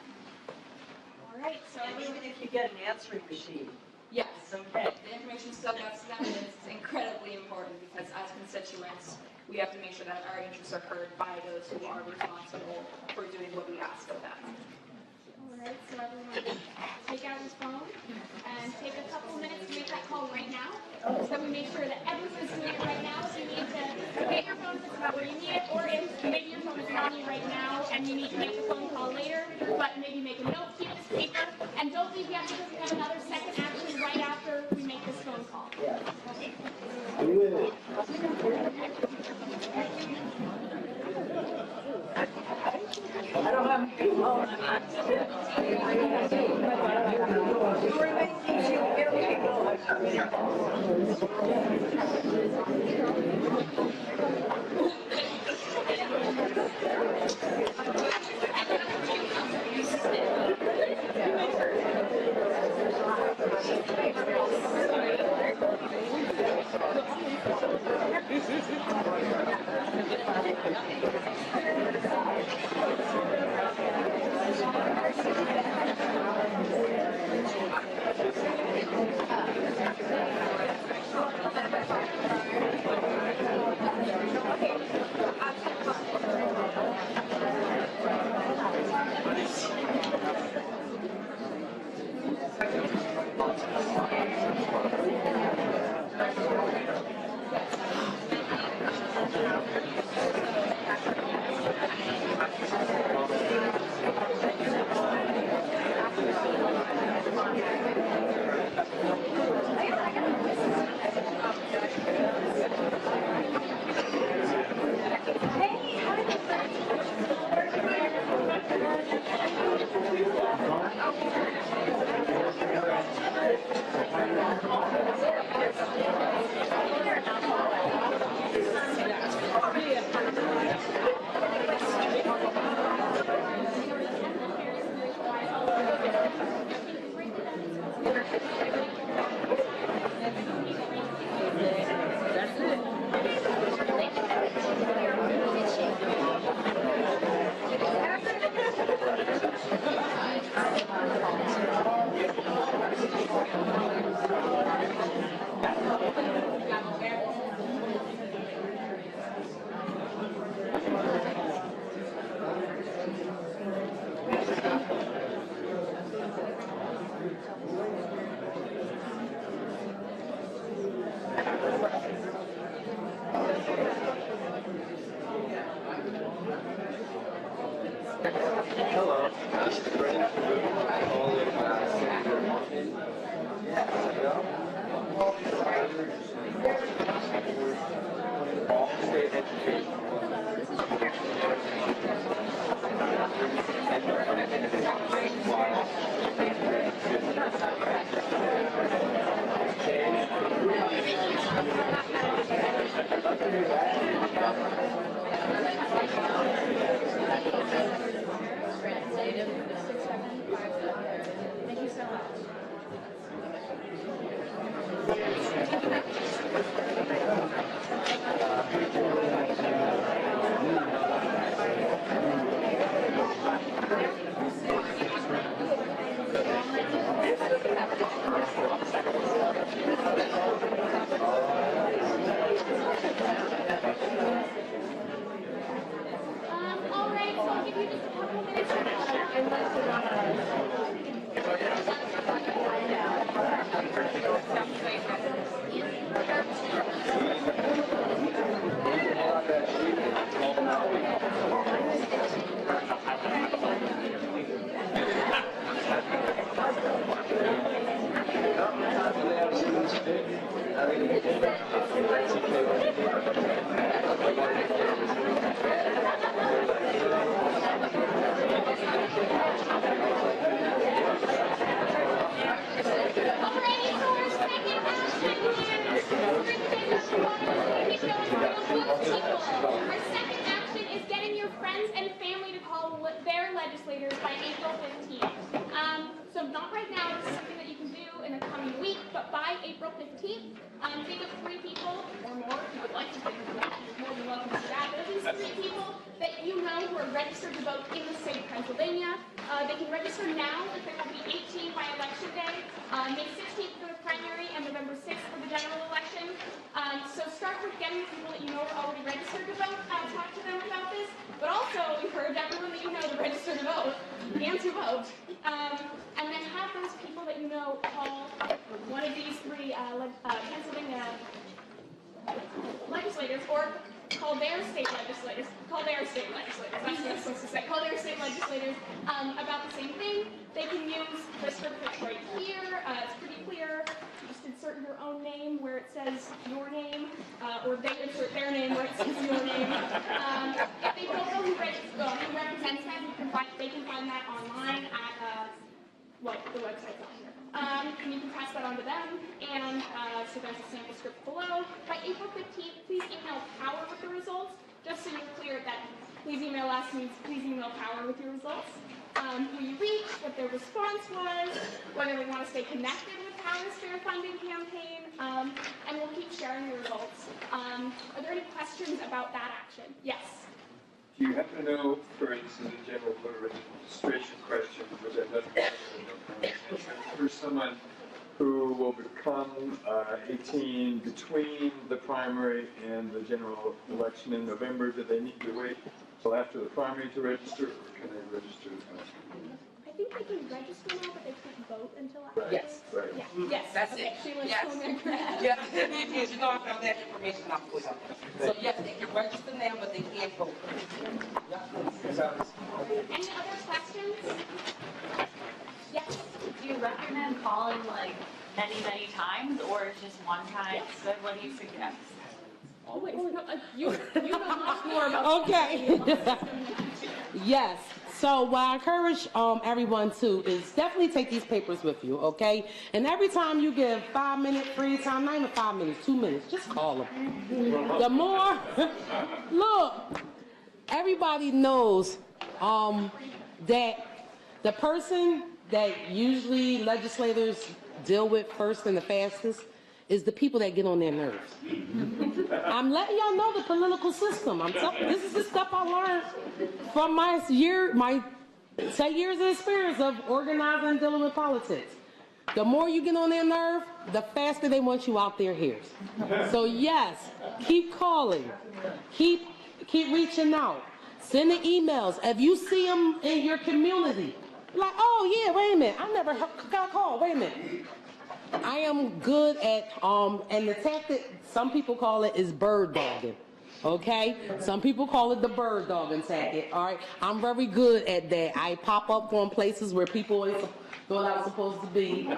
S6: All right. So
S9: And even if you get an answering machine.
S7: Yes,
S9: Okay.
S7: the information still gets to them, and it's incredibly important because as constituents, we have to make sure that our interests are heard by those who are responsible for doing what we ask of them.
S6: All right, so everyone take out his phone and take a couple minutes to make that call right now. So we make sure that everyone's doing it right now. So you need to get your phone if it's about where you need it, or if maybe your phone is on you right now and you need to make the phone call later, but maybe make a note, keep this paper, and don't leave yet because we have another second action right after we make this phone call.
S9: I don't have a phone.
S2: Hello, this is Brendan Carew, calling all state education.
S1: Thank you so much.
S6: All right, so I'll give you just a couple minutes. Our second action is getting your friends and family to call their legislators by April 15th. So not right now, this is something that you can do in the coming week, but by April 15th, think of 3 people or more if you would like to think of that. You're more than welcome to that. But at least 3 people that you know who are registered to vote in the state of Pennsylvania. They can register now if they will be 18 by election day, May 16th for the primary and November 6th for the general election. So start with getting the people that you know are already registered to vote, talk to them about this, but also encourage everyone that you know to register to vote and to vote. And then have those people that you know call one of these 3 Pennsylvania legislators, or call their state legislators. That's what I'm supposed to say. Call their state legislators about the same thing. They can use the script that's right here. It's pretty clear. Just insert your own name where it says your name, or they insert their name where it says your name. If they don't know who represents them, they can find that online at the website's on here. And you can pass that on to them, and so there's a sample script below. By April 15th, please email Power with the results, just so you're clear that please email us means please email Power with your results. Who you reached, what their response was, whether they want to stay connected with Power's fair funding campaign, and we'll keep sharing your results. Are there any questions about that action? Yes?
S10: Do you happen to know, this is a general voter registration question, but that doesn't for someone who will become 18 between the primary and the general election in November, do they need to wait till after the primary to register, or can they register?
S6: I think they can register now, but they can't vote until after.
S10: Right. Yes. Right.
S6: Yeah. Yes.
S11: That's
S6: okay.
S11: it.
S6: Sheila's
S11: Yes.
S6: totally correct.
S11: Yeah, you know I found that information out for you. So yes, they can register now, but they can't vote.
S6: Any other questions? Yes.
S12: Do you recommend calling like many times, or just one time? So what do you suggest?
S6: Oh wait, no, you know much more about.
S5: Okay. Yes. So what I encourage everyone to is definitely take these papers with you, okay? And every time you give 5 minutes free time, not even 5 minutes, 2 minutes, just call them. The more, look, everybody knows that the person that usually legislators deal with first and the fastest is the people that get on their nerves. I'm letting y'all know the political system. This is the stuff I learned from my 10 years of experience of organizing and dealing with politics. The more you get on their nerve, the faster they want you out their ears. So yes, keep calling, keep reaching out, send the emails. If you see them in your community, like, oh yeah, wait a minute, I never got a call. Wait a minute. I am good at, and the tactic, some people call it, is bird dogging. Okay? Some people call it the bird dogging tactic, all right? I'm very good at that. I pop up on places where people ain't thought I was supposed to be,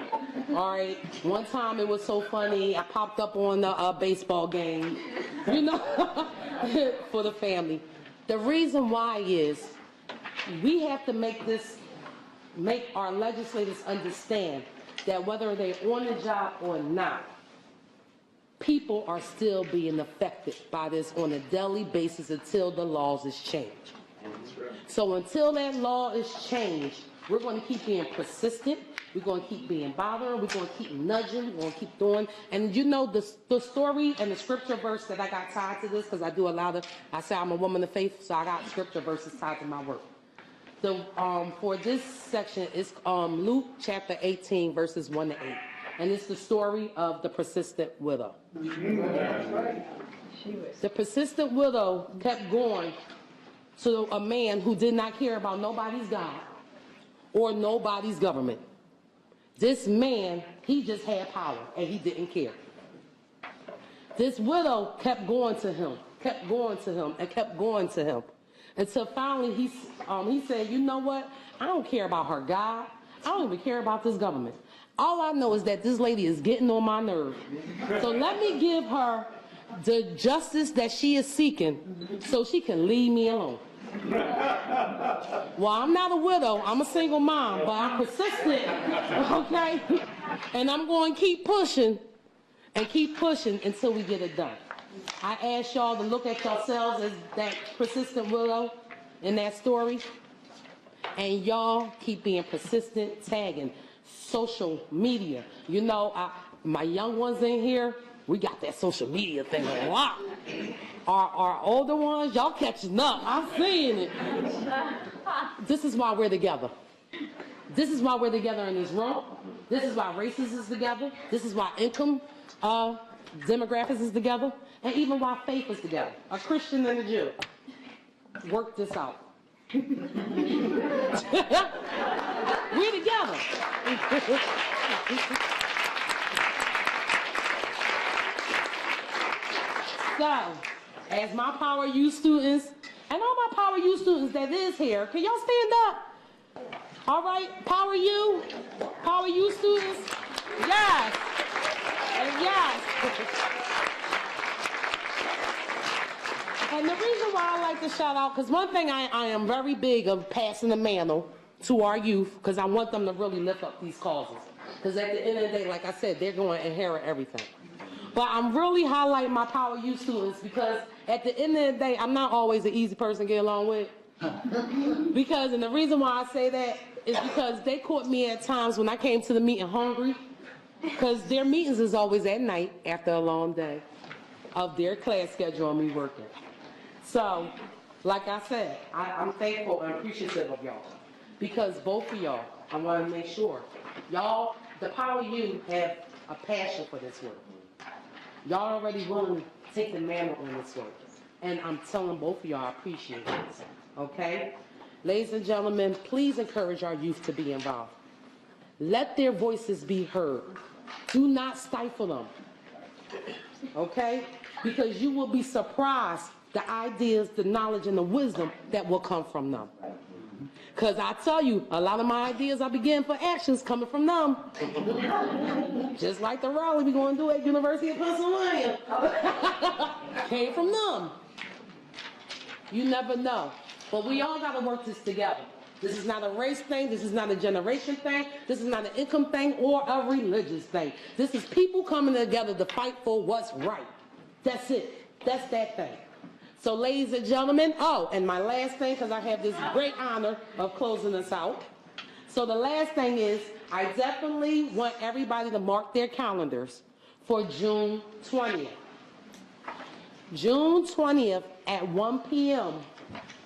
S5: all right? One time it was so funny, I popped up on a baseball game, you know, for the family. The reason why is we have to make our legislators understand that whether they're on the job or not, people are still being affected by this on a daily basis until the laws is changed. So until that law is changed, we're going to keep being persistent. We're going to keep being bothered. We're going to keep nudging. We're going to keep doing. And you know, the story and the scripture verse that I got tied to this, because I say I'm a woman of faith, so I got scripture verses tied to my work. For this section, it's Luke chapter 18, verses 1 to 8. And it's the story of the persistent widow. The persistent widow kept going to a man who did not care about nobody's God or nobody's government. This man, he just had power and he didn't care. This widow kept going to him, kept going to him, and kept going to him. Until finally he said, you know what? I don't care about her God. I don't even care about this government. All I know is that this lady is getting on my nerve. So let me give her the justice that she is seeking so she can leave me alone. Well, I'm not a widow. I'm a single mom, but I'm persistent, okay? And I'm going to keep pushing and keep pushing until we get it done. I ask y'all to look at yourselves as that persistent widow in that story. And y'all keep being persistent, tagging social media. You know, my young ones in here, we got that social media thing a lot. Our older ones, y'all catching up. I'm seeing it. This is why we're together. This is why we're together in this room. This is why races is together. This is why income demographics is together. And even why faith is together. A Christian and a Jew. Work this out. We're together. So, as my Power U students, and all my Power U students that is here, can y'all stand up? All right, Power U students, yes, and yes. And the reason why I like to shout out, because one thing I am very big of passing the mantle to our youth, because I want them to really lift up these causes. Because at the end of the day, like I said, they're going to inherit everything. But I'm really highlighting my Power U students because at the end of the day, I'm not always an easy person to get along with. Because, and the reason why I say that is because they caught me at times when I came to the meeting hungry. Because their meetings is always at night after a long day of their class schedule and me working. So, like I said, I'm thankful and appreciative of y'all. Because both of y'all, I want to make sure, y'all, the Power U have a passion for this work. Y'all already willing to take the mantle on this work. And I'm telling both of y'all I appreciate this. Okay? Ladies and gentlemen, please encourage our youth to be involved. Let their voices be heard. Do not stifle them. Okay? Because you will be surprised the ideas, the knowledge, and the wisdom that will come from them. Because I tell you, a lot of my ideas I begin for actions coming from them. Just like the rally we're going to do at University of Pennsylvania. Came from them. You never know. But we all got to work this together. This is not a race thing. This is not a generation thing. This is not an income thing or a religious thing. This is people coming together to fight for what's right. That's it. That's that thing. So, ladies and gentlemen, and my last thing, because I have this great honor of closing us out. So the last thing is, I definitely want everybody to mark their calendars for June 20th. June 20th at 1 p.m.,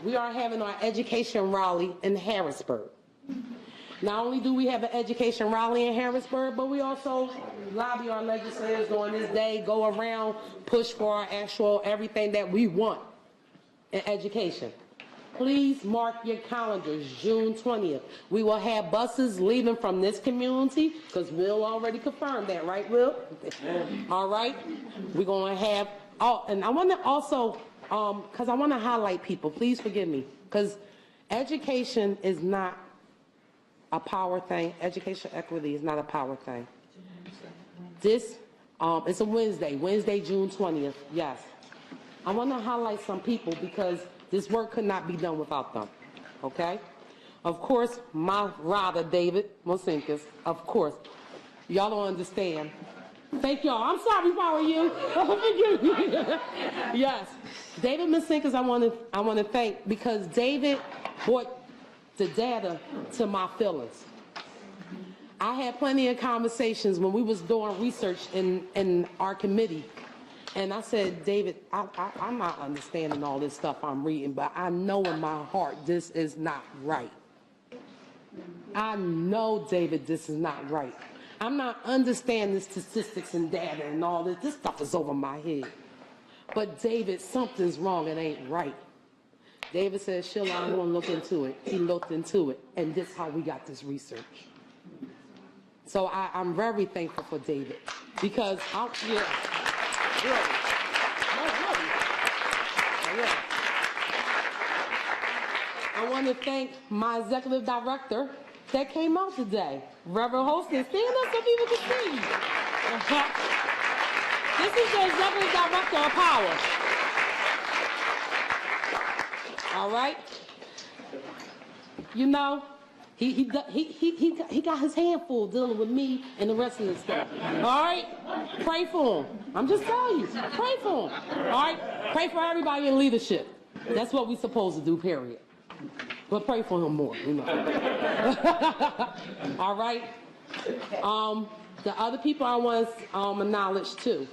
S5: we are having our education rally in Harrisburg. Not only do we have an education rally in Harrisburg, but we also lobby our legislators during this day, go around, push for our actual everything that we want in education. Please mark your calendars, June 20th. We will have buses leaving from this community, because Will already confirmed that, right, Will? All right? We're going to have, and I want to also because I want to highlight people. Please forgive me, because education is not a power thing. Education equity is not a power thing. This, it's a Wednesday, June 20th. Yes. I want to highlight some people because this work could not be done without them. Okay? Of course, my brother, David Mosenkis, of course. Y'all don't understand. Thank y'all. I'm sorry if I were you. Forgive me. Yes. David Mosenkis, I want to thank because David brought the data to my feelings. I had plenty of conversations when we was doing research in our committee. And I said, David, I'm not understanding all this stuff I'm reading, but I know in my heart this is not right. I know, David, this is not right. I'm not understanding statistics and data and all this. This stuff is over my head. But David, something's wrong. It ain't right. David said, Sheila, I'm going to look into it. He looked into it. And this is how we got this research. So I'm very thankful for David. Because, really. I want to thank my executive director that came out today, Reverend Hostin. Stand up so people can see you. This is the executive director of Power. All right? You know, he got his hand full dealing with me and the rest of this stuff. All right? Pray for him. I'm just telling you. Pray for him. All right? Pray for everybody in leadership. That's what we're supposed to do, period. But pray for him more, you know. All right? The other people I want to acknowledge, too,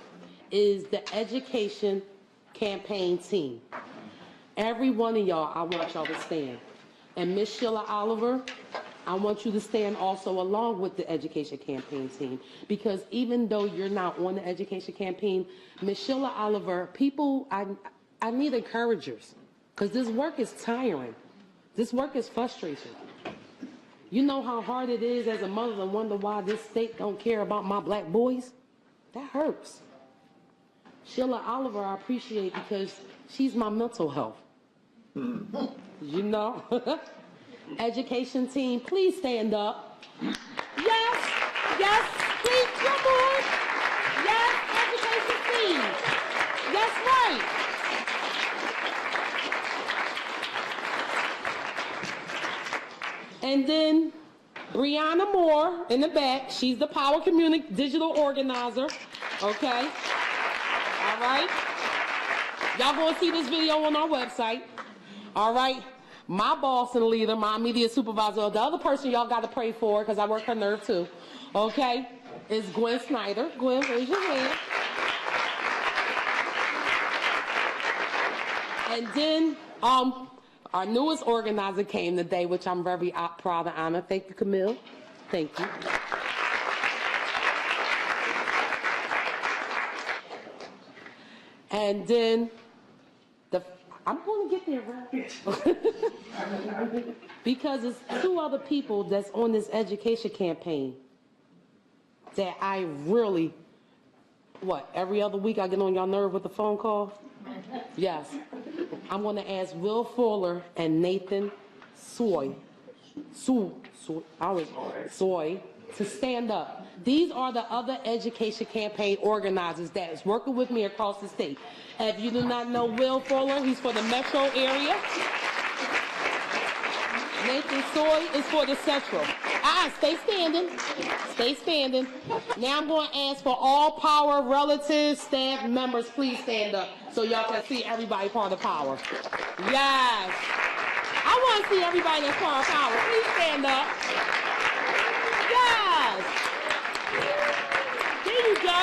S5: is the education campaign team. Every one of y'all, I want y'all to stand. And Miss Sheila Oliver, I want you to stand also along with the education campaign team. Because even though you're not on the education campaign, Miss Sheila Oliver, people, I need encouragers. Because this work is tiring. This work is frustration. You know how hard it is as a mother to wonder why this state don't care about my black boys? That hurts. Sheila Oliver, I appreciate because she's my mental health. You know? Education team, please stand up. Yes, yes, please, come on. Yes, education team. That's right. And then Brianna Moore in the back. She's the Power Community Digital Organizer. Okay? All right? Y'all gonna see this video on our website. All right? My boss and leader, my immediate supervisor, the other person y'all got to pray for, because I work her nerve too, okay, is Gwen Snyder. Gwen, raise your hand. And then our newest organizer came today, which I'm very proud and honored. Thank you, Camille. Thank you. And then I'm going to get there, right? Because it's two other people that's on this education campaign that I really, every other week I get on y'all nerve with a phone call? Yes. I'm going to ask Will Fuller and Nathan Soy to stand up. These are the other education campaign organizers that is working with me across the state. If you do not know Will Fuller, he's for the metro area. Nathan Soy is for the central. Stay standing. Stay standing. Now I'm going to ask for all Power relatives, staff members, please stand up so y'all can see everybody part of Power. Yes. I want to see everybody that's part of Power. Please stand up. Yes. There you go.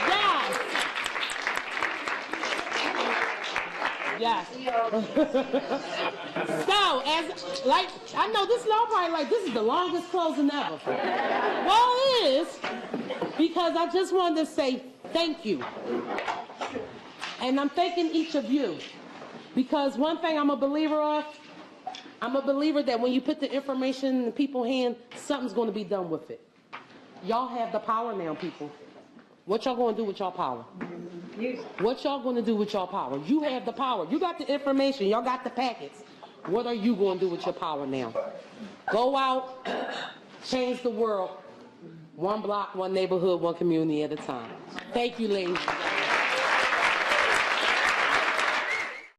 S5: Yes. Yes. So, I know this law probably this is the longest closing ever. Well, it is, because I just wanted to say thank you. And I'm thanking each of you. Because one thing I'm a believer of, I'm a believer that when you put the information in people's hands, something's going to be done with it. Y'all have the power now, people. What y'all gonna do with y'all power? What y'all gonna do with y'all power? You have the power. You got the information. Y'all got the packets. What are you gonna do with your power now? Go out, change the world. One block, one neighborhood, one community at a time. Thank you, ladies and gentlemen.